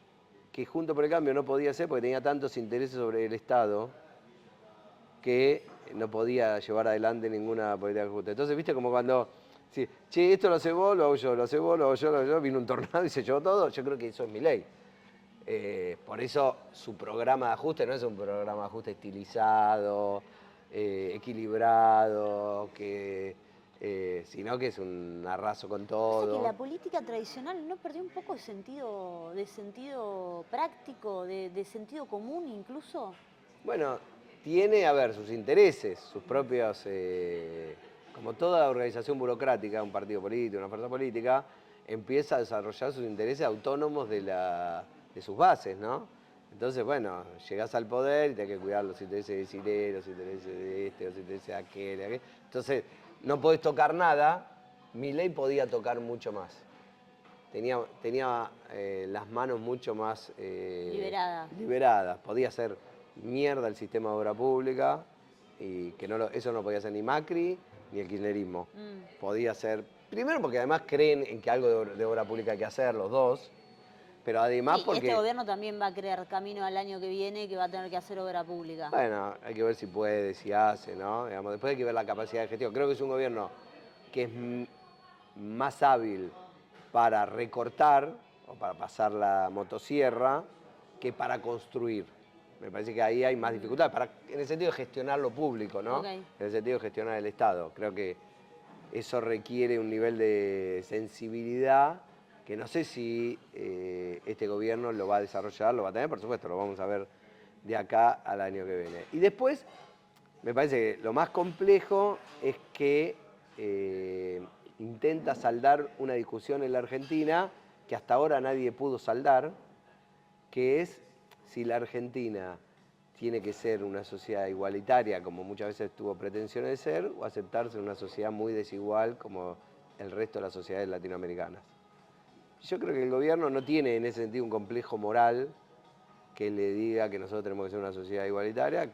B: que Juntos por el Cambio no podía hacer porque tenía tantos intereses sobre el Estado que no podía llevar adelante ninguna política justa. Entonces, viste, como cuando, sí, che, esto lo hace vos, lo hago yo, lo hace vos, lo hago yo, vino un tornado y se llevó todo. Yo creo que eso es Milei. Por eso su programa de ajuste no es un programa de ajuste estilizado, equilibrado, sino que es un arraso con
A: Pasa que
B: todo.
A: la política tradicional no perdió un poco de sentido práctico, de sentido común incluso.
B: Bueno, tiene, a ver, sus intereses, sus propios, como toda organización burocrática, un partido político, una fuerza política, empieza a desarrollar sus intereses autónomos de sus bases, ¿no? Entonces, bueno, llegás al poder y tenés que cuidar los intereses de Cile, los intereses de este, los intereses de aquel, de aquel. Entonces, no podés tocar nada. Milei podía tocar mucho más. Tenía las manos mucho más liberadas. Podía hacer mierda el sistema de obra pública y que eso no podía hacer ni Macri ni el kirchnerismo. Podía hacer, primero porque además creen en que algo de obra pública hay que hacer los dos, pero además
A: Sí,
B: porque...
A: este gobierno también va a crear camino al año que viene que va a tener que hacer obra pública.
B: Bueno, hay que ver si puede, si hace, ¿no? Digamos, después hay que ver la capacidad de gestión. Creo que es un gobierno que es más hábil para recortar o para pasar la motosierra que para construir. Me parece que ahí hay más dificultades, en el sentido de gestionar lo público, ¿no?
A: Okay.
B: En el sentido de gestionar el Estado. Creo que eso requiere un nivel de sensibilidad que no sé si este gobierno lo va a desarrollar, lo va a tener, por supuesto, lo vamos a ver de acá al año que viene. Y después, me parece que lo más complejo es que intenta saldar una discusión en la Argentina que hasta ahora nadie pudo saldar, que es si la Argentina tiene que ser una sociedad igualitaria, como muchas veces tuvo pretensiones de ser, o aceptarse en una sociedad muy desigual como el resto de las sociedades latinoamericanas. Yo creo que el gobierno no tiene en ese sentido un complejo moral que le diga que nosotros tenemos que ser una sociedad igualitaria,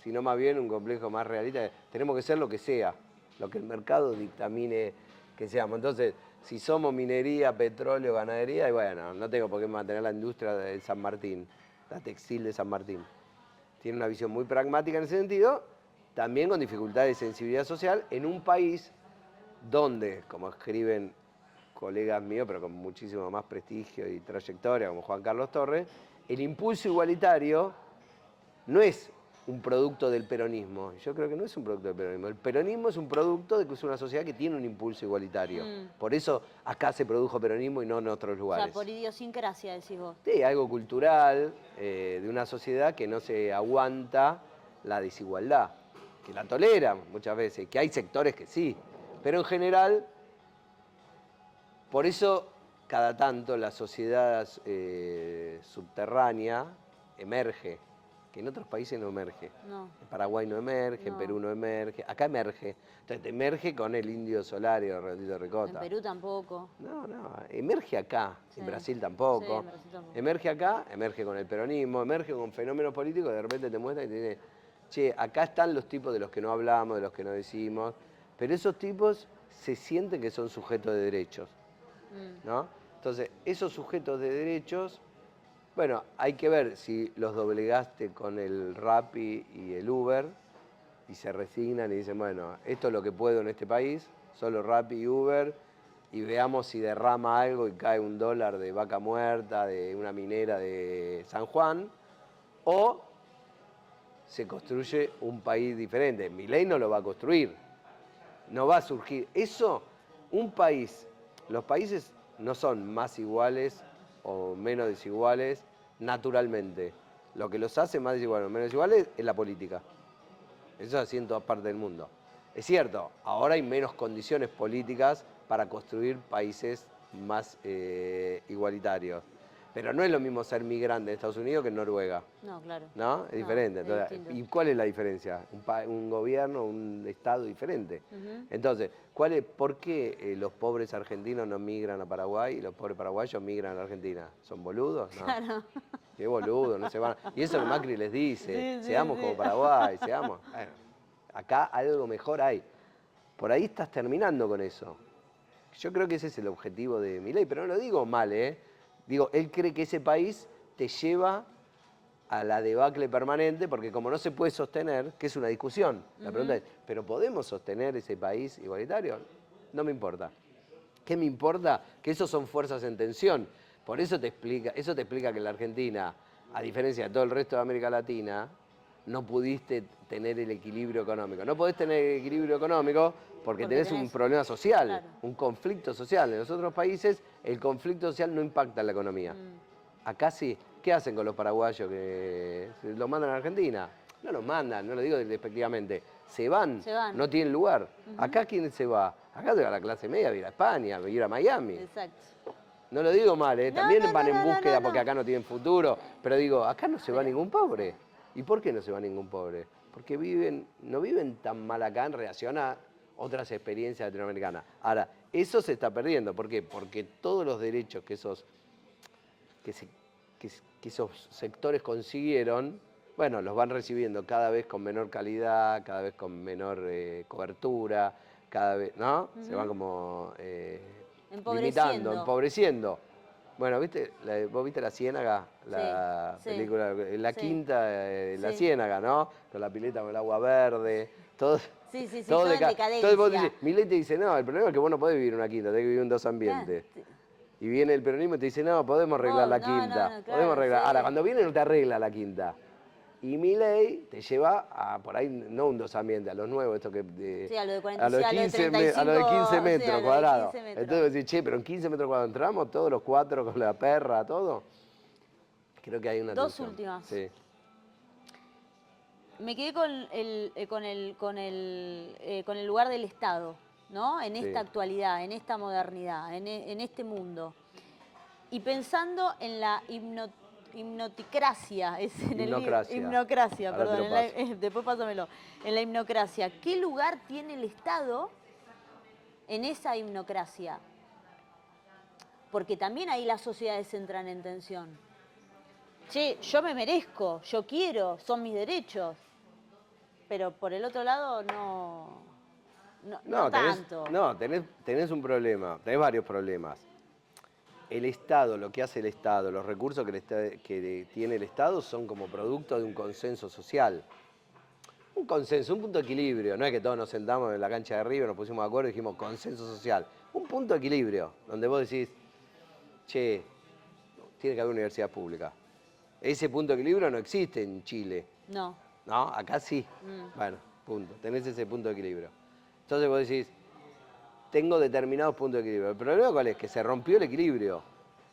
B: sino más bien un complejo más realista. Tenemos que ser lo que sea, lo que el mercado dictamine que seamos. Entonces, si somos minería, petróleo, ganadería, y bueno, no tengo por qué mantener la industria de San Martín, la textil de San Martín. Tiene una visión muy pragmática en ese sentido, también con dificultades de sensibilidad social, en un país donde, como escriben colegas míos, pero con muchísimo más prestigio y trayectoria, como Juan Carlos Torres, el impulso igualitario no es un producto del peronismo. Yo creo que no es un producto del peronismo. El peronismo es un producto de que es una sociedad que tiene un impulso igualitario. Por eso acá se produjo peronismo y no en otros lugares.
A: O sea, por idiosincrasia, decís vos.
B: Sí, algo cultural de una sociedad que no se aguanta la desigualdad, que la tolera muchas veces, que hay sectores que sí, pero en general, por eso cada tanto la sociedad subterránea emerge, que en otros países no emerge.
A: No.
B: En Paraguay no emerge, en Perú no emerge, acá emerge. Entonces emerge con el Indio Solario, Rodrigo Ricota.
A: En Perú tampoco.
B: No, emerge acá,
A: Sí.
B: en Brasil tampoco.
A: Sí, en Brasil tampoco.
B: Emerge acá, emerge con el peronismo, emerge con fenómenos políticos, de repente te muestran y te dicen, che, acá están los tipos de los que no hablamos, de los que no decimos, pero esos tipos se sienten que son sujetos de derechos, ¿no? Entonces, esos sujetos de derechos, bueno, hay que ver si los doblegaste con el Rappi y el Uber y se resignan y dicen, bueno, esto es lo que puedo en este país, solo Rappi y Uber, y veamos si derrama algo y cae $1 de vaca muerta, de una minera de San Juan, o se construye un país diferente. Milei no lo va a construir, no va a surgir. Eso, los países no son más iguales o menos desiguales naturalmente. Lo que los hace más desiguales o menos desiguales es la política. Eso es así en todas partes del mundo. Es cierto, ahora hay menos condiciones políticas para construir países más igualitarios. Pero no es lo mismo ser migrante en Estados Unidos que en Noruega.
A: No, claro.
B: ¿No? Es diferente.
A: Es
B: Entonces,
A: distinto.
B: ¿y cuál es la diferencia? Un gobierno, un Estado diferente. Entonces, ¿por qué los pobres argentinos no migran a Paraguay y los pobres paraguayos migran a la Argentina? ¿Son boludos? No.
A: Claro.
B: Qué boludo, no se van. Y eso lo Macri les dice,
A: Sí,
B: seamos
A: sí.
B: como Paraguay, seamos. Bueno, acá algo mejor hay. Por ahí estás terminando con eso. Yo creo que ese es el objetivo de Milei, pero no lo digo mal, ¿eh? Digo, él cree que ese país te lleva a la debacle permanente, porque como no se puede sostener, que es una discusión, la pregunta es, ¿pero podemos sostener ese país igualitario? No me importa. ¿Qué me importa? Que esos son fuerzas en tensión. Por eso te explica que en la Argentina, a diferencia de todo el resto de América Latina, no pudiste tener el equilibrio económico. No podés tener el equilibrio económico porque tenés un problema social,
A: claro,
B: un conflicto social. En los otros países el conflicto social no impacta en la economía. Acá sí. ¿Qué hacen con los paraguayos que los mandan a Argentina? No los mandan, no lo digo despectivamente. Se van, no tienen lugar. Acá, ¿quién se va? Acá se va la clase media, a ir a España, a ir a Miami.
A: Exacto.
B: No lo digo mal, ¿eh? También van en búsqueda
A: no.
B: porque acá no tienen futuro. Pero digo, acá no se va ningún pobre. ¿Y por qué no se va ningún pobre? Porque no viven tan mal acá en relación a otras experiencias latinoamericanas. Ahora, eso se está perdiendo. ¿Por qué? Porque todos los derechos que esos sectores consiguieron, bueno, los van recibiendo cada vez con menor calidad, cada vez con menor cobertura, cada vez, ¿no? Se van como limitando, empobreciendo. Bueno, ¿vos viste La Ciénaga? La película, la quinta, La Ciénaga, ¿no? Con la pileta con el agua verde, todo.
A: Sí, todo en decadencia.
B: Entonces Milei te dice, no, el problema es que vos no podés vivir en una quinta, tenés que vivir en dos ambientes. Y viene el peronismo y te dice, no, podemos arreglar la quinta. Podemos arreglar. Ahora, cuando viene no te arregla la quinta. Y Milei te lleva a, por ahí, no un dos ambientes, a los nuevos, esto que...
A: sí, a lo de 45,
B: a lo de 15 metros cuadrados.
A: 15 metros.
B: Entonces decís, che, pero en 15 metros cuadrados entramos, todos los cuatro con la perra, todo. Creo que hay una
A: Dos
B: tensión.
A: últimas.
B: Sí.
A: Me quedé con el lugar del Estado, ¿no? En esta actualidad, en esta modernidad, en este mundo. Y pensando en la hipnoticracia, hipnocracia, perdón, después pásamelo. En la hipnocracia, ¿qué lugar tiene el Estado en esa hipnocracia? Porque también ahí las sociedades entran en tensión. Che, yo me merezco, yo quiero, son mis derechos. Pero por el otro lado no tanto.
B: Tenés un problema, tenés varios problemas. El Estado, lo que hace el Estado, los recursos que tiene el Estado son como producto de un consenso social. Un consenso, un punto de equilibrio. No es que todos nos sentamos en la cancha de arriba, nos pusimos de acuerdo y dijimos consenso social. Un punto de equilibrio, donde vos decís, che, tiene que haber universidad pública. Ese punto de equilibrio no existe en Chile.
A: No.
B: ¿No? Acá sí. Bueno, punto. Tenés ese punto de equilibrio. Entonces vos decís, tengo determinados puntos de equilibrio. El problema cuál es, que se rompió el equilibrio.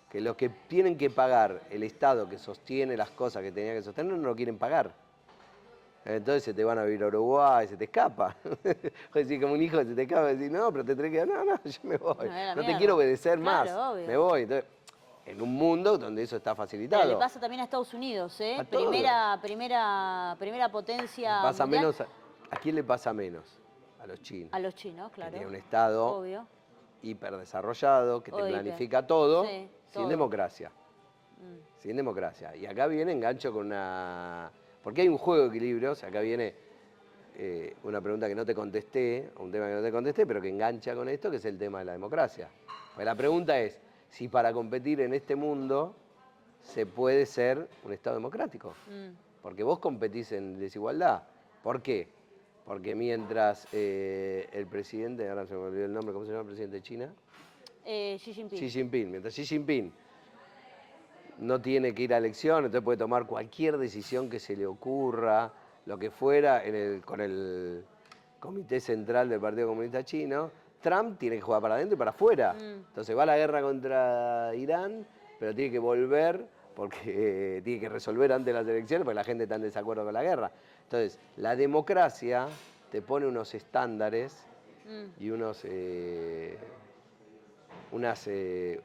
B: Que los que tienen que pagar, el Estado que sostiene las cosas que tenía que sostener, no lo quieren pagar. Entonces se te van a vivir a Uruguay, se te escapa. O decir, como un hijo se te escapa, decís, no, pero te tenés que quedar, no, yo me voy. No te quiero obedecer más.
A: Obvio.
B: Me voy. Entonces, en un mundo donde eso está facilitado.
A: Pero le pasa también a Estados Unidos, ¿eh?
B: A todo.
A: Primera potencia
B: Pasa
A: mundial.
B: menos ¿A quién le pasa menos? A los chinos.
A: A los chinos, claro.
B: Que tiene un Estado
A: obvio,
B: hiperdesarrollado, que te planifica todo,
A: sí,
B: sin democracia. Sin democracia. Y acá viene engancho con una... Porque hay un juego de equilibrios, acá viene una pregunta que no te contesté, un tema que no te contesté, pero que engancha con esto, que es el tema de la democracia. Pues la pregunta es, si para competir en este mundo se puede ser un Estado democrático. Porque vos competís en desigualdad. ¿Por qué? Porque mientras el presidente, ahora se me olvidó el nombre, ¿cómo se llama el presidente de China?
A: Xi Jinping.
B: Xi Jinping. Mientras Xi Jinping no tiene que ir a elección, entonces puede tomar cualquier decisión que se le ocurra, lo que fuera, con el Comité Central del Partido Comunista Chino. Trump tiene que jugar para adentro y para afuera. Entonces va a la guerra contra Irán, pero tiene que volver porque tiene que resolver antes de las elecciones porque la gente está en desacuerdo con la guerra. Entonces, la democracia te pone unos estándares y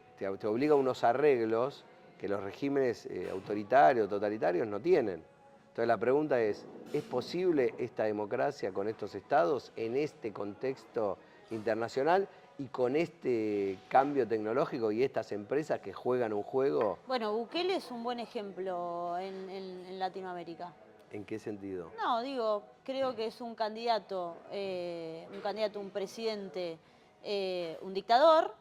B: te obliga a unos arreglos que los regímenes autoritarios, totalitarios no tienen. Entonces la pregunta ¿es posible esta democracia con estos estados en este contexto internacional y con este cambio tecnológico y estas empresas que juegan un juego?
A: Bueno, Bukele es un buen ejemplo en Latinoamérica.
B: ¿En qué sentido?
A: No, digo, creo que es un candidato, un presidente, un dictador,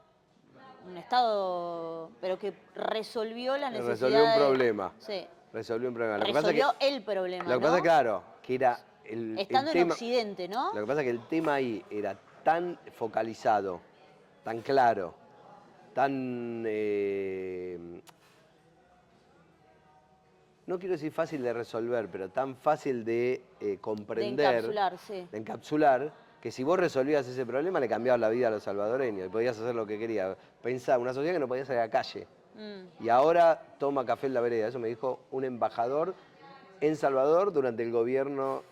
A: un Estado, pero que resolvió la necesidad.
B: Resolvió un problema.
A: Sí.
B: Resolvió un problema.
A: Resolvió el problema,
B: Lo que pasa, claro, que era
A: estando en Occidente, ¿no?
B: Lo que pasa es que el tema ahí era tan focalizado, tan claro, tan, no quiero decir fácil de resolver, pero tan fácil de comprender,
A: encapsular, sí.
B: de encapsular, que si vos resolvías ese problema le cambiabas la vida a los salvadoreños y podías hacer lo que querías. Pensá, una sociedad que no podía salir a la calle. Y ahora toma café en la vereda. Eso me dijo un embajador en Salvador durante el gobierno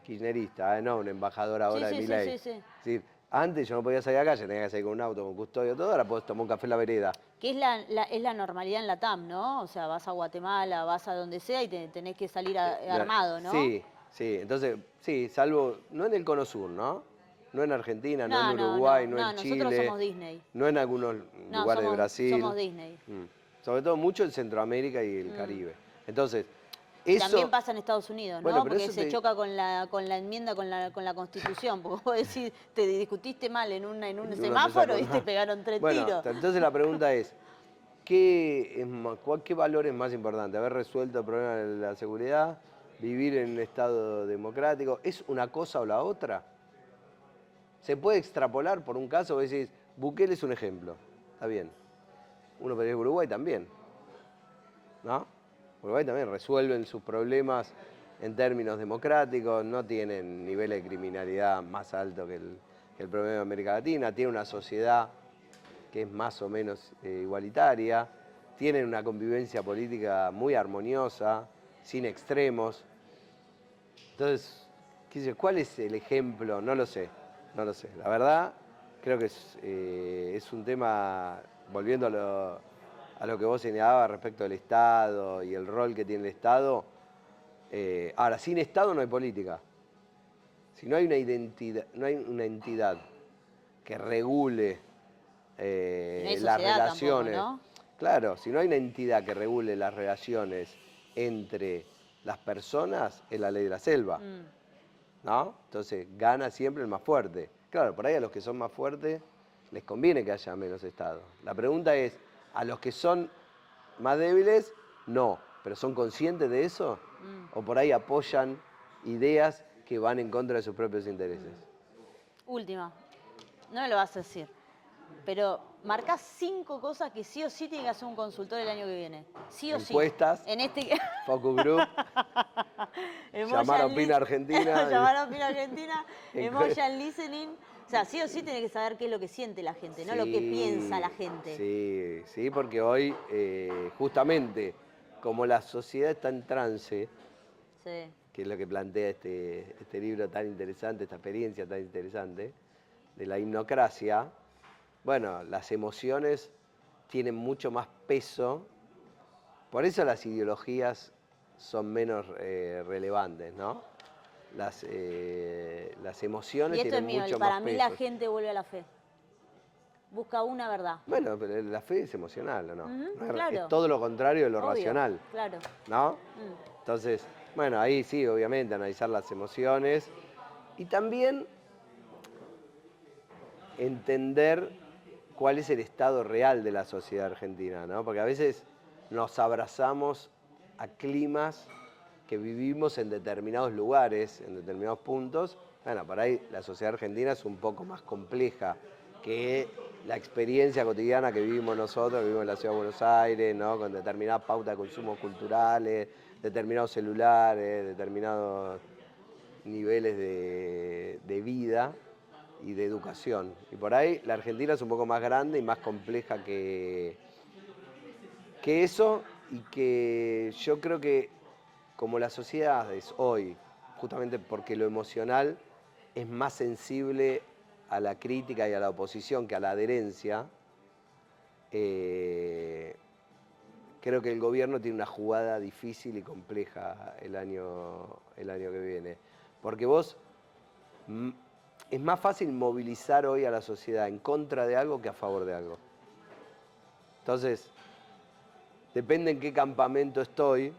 B: kirchnerista, no un embajador ahora
A: Sí,
B: de
A: sí,
B: Milei.
A: sí, sí, sí.
B: Es decir, antes yo no podía salir a la calle, tenía que salir con un auto, con custodio, todo, ahora podés tomar un café en la vereda.
A: Que es la normalidad en la TAM, ¿no? O sea, vas a Guatemala, vas a donde sea y tenés que salir armado, ¿no?
B: Sí, sí, entonces, sí, salvo, no en el Cono Sur, ¿no? No en Argentina, no en
A: No, no,
B: Uruguay,
A: no,
B: no en
A: no, nosotros
B: Chile,
A: somos Disney.
B: no en algunos
A: No,
B: lugares de Brasil.
A: somos Disney.
B: Sobre todo mucho en Centroamérica y el Caribe. Entonces,
A: Y
B: eso...
A: también pasa en Estados Unidos, ¿no?
B: Bueno, pero
A: Porque
B: eso
A: se choca con la enmienda, con la Constitución. Porque vos decís, te discutiste mal en un
B: Uno
A: semáforo y
B: empieza
A: te
B: con-
A: pegaron 3
B: Bueno,
A: tiros.
B: entonces la pregunta es, ¿qué valor es más importante? ¿Haber resuelto el problema de la seguridad? ¿Vivir en un estado democrático? ¿Es una cosa o la otra? ¿Se puede extrapolar por un caso? Vos decís, Bukele es un ejemplo. Está bien. Uno podría decir Uruguay también. ¿No? Uruguay también resuelven sus problemas en términos democráticos, no tienen niveles de criminalidad más altos que el promedio de América Latina, tiene una sociedad que es más o menos igualitaria, tienen una convivencia política muy armoniosa, sin extremos. Entonces, ¿cuál es el ejemplo? No lo sé, no lo sé. La verdad, creo que es un tema, volviendo a lo que vos señalabas respecto del Estado y el rol que tiene el Estado. Ahora, sin Estado no hay política. Si no hay una identidad, no hay una entidad que regule
A: No hay
B: las
A: sociedad tampoco,
B: relaciones.
A: ¿no?
B: Claro, si no hay una entidad que regule las relaciones entre las personas, es la ley de la selva. ¿No? Entonces gana siempre el más fuerte. Claro, por ahí a los que son más fuertes les conviene que haya menos Estado. La pregunta es, ¿a los que son más débiles? No, pero ¿son conscientes de eso? ¿O por ahí apoyan ideas que van en contra de sus propios intereses?
A: Última, no me lo vas a decir, pero marcás 5 cosas que sí o sí tiene que hacer un consultor el año que viene. Sí o sí.
B: Encuestas,
A: En este...
B: Focus Group, llamar a Opina Argentina.
A: Llamar a Opina Argentina,
B: Encu-
A: Emotion Listening. O sea, sí o sí tiene que saber qué es lo que siente la gente, no lo que piensa la gente.
B: Sí, sí, porque hoy justamente como la sociedad está en trance,
A: Sí.
B: que es lo que plantea este libro tan interesante, esta experiencia tan interesante, de la hipnocracia, bueno, las emociones tienen mucho más peso, por eso las ideologías son menos relevantes, ¿no? Las emociones
A: Y esto es
B: tienen
A: mío,
B: mucho
A: para
B: más
A: mí
B: peso.
A: la gente vuelve a la fe. Busca una verdad.
B: Bueno, pero la fe es emocional, ¿o no? No es,
A: claro.
B: es todo lo contrario de lo
A: Obvio,
B: racional,
A: claro.
B: ¿no? Entonces, bueno, ahí sí, obviamente, analizar las emociones y también entender cuál es el estado real de la sociedad argentina, ¿no? Porque a veces nos abrazamos a climas que vivimos en determinados lugares, en determinados puntos. Bueno, por ahí la sociedad argentina es un poco más compleja que la experiencia cotidiana que vivimos nosotros, vivimos en la Ciudad de Buenos Aires, ¿no? Con determinadas pautas de consumo culturales, determinados celulares, determinados niveles de vida y de educación. Y por ahí la Argentina es un poco más grande y más compleja que eso, y que yo creo que como la sociedad es hoy, justamente porque lo emocional es más sensible a la crítica y a la oposición que a la adherencia, creo que el gobierno tiene una jugada difícil y compleja el año que viene. Porque vos, es más fácil movilizar hoy a la sociedad en contra de algo que a favor de algo. Entonces, depende en qué campamento estoy,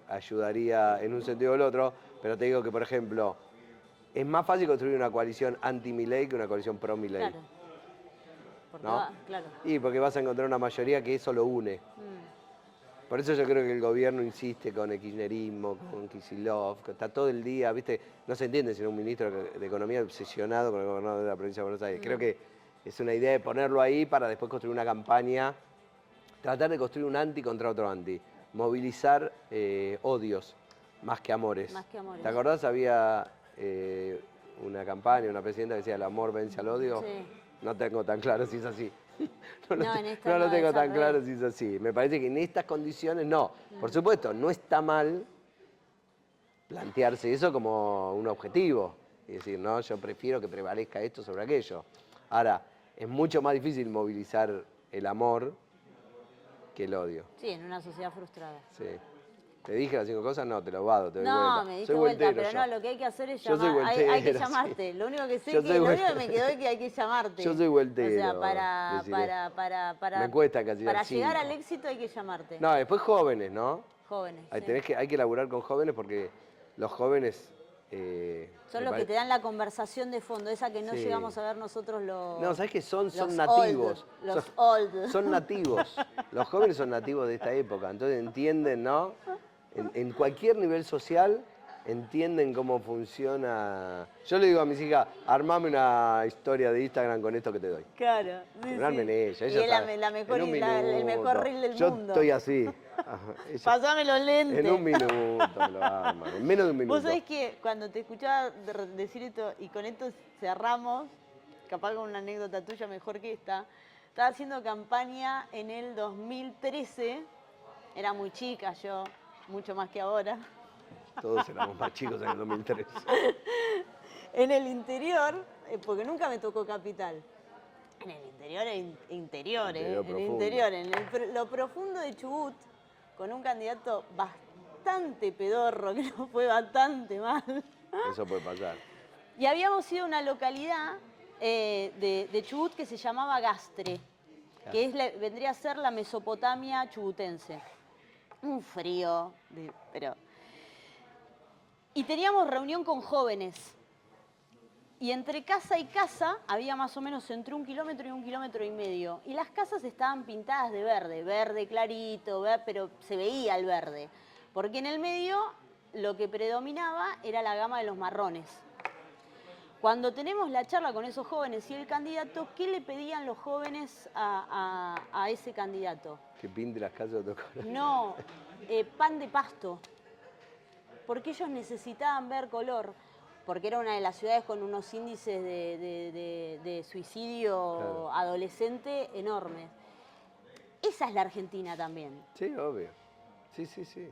B: ayudaría en un sentido o el otro, pero te digo que, por ejemplo, es más fácil construir una coalición anti-Milei que una coalición pro-Milei.
A: Claro. Porque
B: ¿No?
A: claro.
B: Y porque vas a encontrar una mayoría que eso lo une. Por eso yo creo que el gobierno insiste con el kirchnerismo, con Kicillof, que está todo el día, ¿viste? No se entiende si no un ministro de Economía obsesionado con el gobernador de la provincia de Buenos Aires. Creo que Es una idea de ponerlo ahí para después construir una campaña, tratar de construir un anti contra otro anti, movilizar odios más que amores.
A: Más que amores.
B: ¿Te acordás? Había una campaña, una presidenta que decía el amor vence al odio.
A: Sí.
B: No tengo tan claro si es así. No
A: no
B: lo tengo
A: es
B: tan
A: al
B: claro
A: revés.
B: si es así. Me parece que en estas condiciones no. Por supuesto, no está mal plantearse eso como un objetivo. Y decir, no, yo prefiero que prevalezca esto sobre aquello. Ahora, es mucho más difícil movilizar el amor que el odio.
A: Sí, en una sociedad frustrada.
B: Sí. ¿Te dije las 5 cosas? No, te lo vado, te doy
A: No,
B: vuelta.
A: me diste
B: Soy
A: vuelta,
B: vueltero
A: pero
B: yo.
A: no, lo que hay que hacer es
B: Yo soy
A: llamar. Hay que
B: vueltero,
A: llamarte.
B: sí.
A: Lo único que sé
B: Yo
A: que,
B: soy
A: lo único que me
B: vueltero.
A: quedó es que hay que llamarte.
B: Yo soy vueltero,
A: O sea, para
B: Me cuesta casi dar
A: llegar
B: 5.
A: al éxito hay que llamarte.
B: No, después jóvenes, ¿no?
A: Jóvenes.
B: Hay,
A: Sí.
B: hay que laburar con jóvenes porque los jóvenes...
A: Son
B: me
A: los que
B: pare-
A: te dan la conversación de fondo, esa que no
B: Sí.
A: llegamos a ver nosotros los...
B: No, ¿sabes qué son?
A: los
B: Son nativos.
A: old, los
B: son,
A: old.
B: son nativos. Los jóvenes son nativos de esta época. Entonces entienden, ¿no? En cualquier nivel social entienden cómo funciona. Yo le digo a mis hijas, armame una historia de Instagram con esto que te doy.
A: Claro. Sí,
B: Armen
A: sí.
B: ella.
A: Y
B: Ella
A: es
B: sabe.
A: la mejor,
B: En un
A: el mejor
B: minuto.
A: reel del
B: Yo
A: mundo.
B: estoy así. Ajá, ella-
A: Pasame los lentes.
B: En un minuto me lo arman. En menos de un minuto.
A: Vos sabés que cuando te escuchaba decir esto, y con esto cerramos, capaz con una anécdota tuya mejor que esta, estaba haciendo campaña en el 2013, era muy chica yo, mucho más que ahora,
B: Todos éramos más chicos en el 2003.
A: en el interior, porque nunca me tocó capital. En el interior, interior,
B: Interior
A: en el
B: profundo.
A: interior, lo profundo de Chubut, con un candidato bastante pedorro, que nos fue bastante mal.
B: Eso puede pasar.
A: Y habíamos ido a una localidad de Chubut que se llamaba Gastre, que es vendría a ser la Mesopotamia chubutense. Un frío, pero... Y teníamos reunión con jóvenes. Y entre casa y casa había más o menos entre 1 kilómetro y 1,5 kilómetros. Y las casas estaban pintadas de verde, verde clarito, pero se veía el verde. Porque en el medio lo que predominaba era la gama de los marrones. Cuando tenemos la charla con esos jóvenes y el candidato, ¿qué le pedían los jóvenes a ese candidato?
B: Que pinte las casas de otro color.
A: No, pan de pasto. Porque ellos necesitaban ver color. Porque era una de las ciudades con unos índices de suicidio
B: Claro.
A: adolescente enormes. Esa es la Argentina también.
B: Sí, obvio. Sí, sí, sí.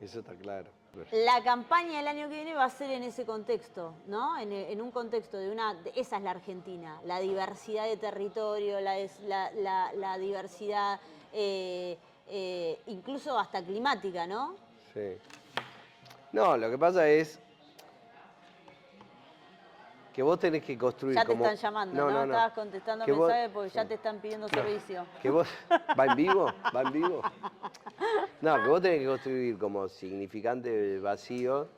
B: Eso está claro.
A: La campaña del año que viene va a ser en ese contexto, ¿no? En un contexto esa es la Argentina, la diversidad de territorio, la diversidad incluso hasta climática, ¿no?
B: Sí. No, lo que pasa es que vos tenés que construir
A: Ya te
B: como...
A: están llamando, ¿no? Estabas contestando
B: Que vos-
A: mensajes porque ya te están pidiendo servicio.
B: Que vos... ¿Va en vivo? ¿Va en vivo? No, que vos tenés que construir como significante vacío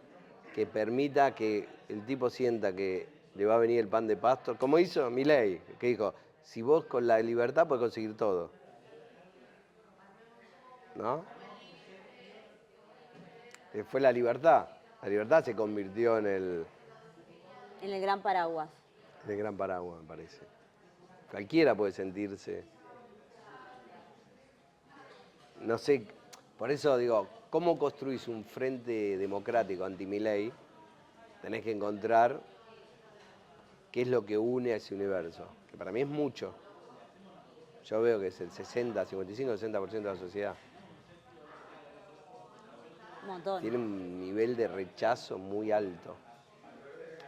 B: que permita que el tipo sienta que le va a venir el pan de pasto, como hizo Milei, que dijo, si vos con la libertad podés conseguir todo. ¿No? Fue la libertad. La libertad se convirtió en el
A: Gran paraguas.
B: gran paraguas, me parece. Cualquiera puede sentirse. No sé, por eso digo, ¿cómo construís un frente democrático anti-Milei? Tenés que encontrar qué es lo que une a ese universo, que para mí es mucho. Yo veo que es el 60, 55, 60% de la sociedad.
A: Un montón.
B: Tiene un nivel de rechazo muy alto.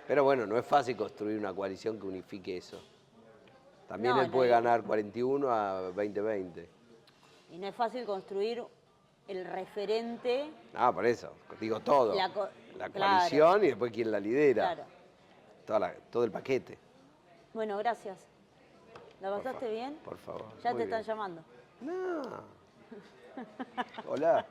B: Pero bueno, no es fácil construir una coalición que unifique eso. También
A: No,
B: él puede
A: no.
B: ganar 41 a 2020.
A: Y no es fácil construir el referente.
B: Ah, por eso, digo todo.
A: La
B: La
A: claro.
B: coalición y después quién la lidera.
A: Claro.
B: Todo el paquete.
A: Bueno, gracias. ¿La pasaste bien?
B: Por favor.
A: Ya
B: muy
A: te están
B: bien.
A: llamando.
B: No. Hola.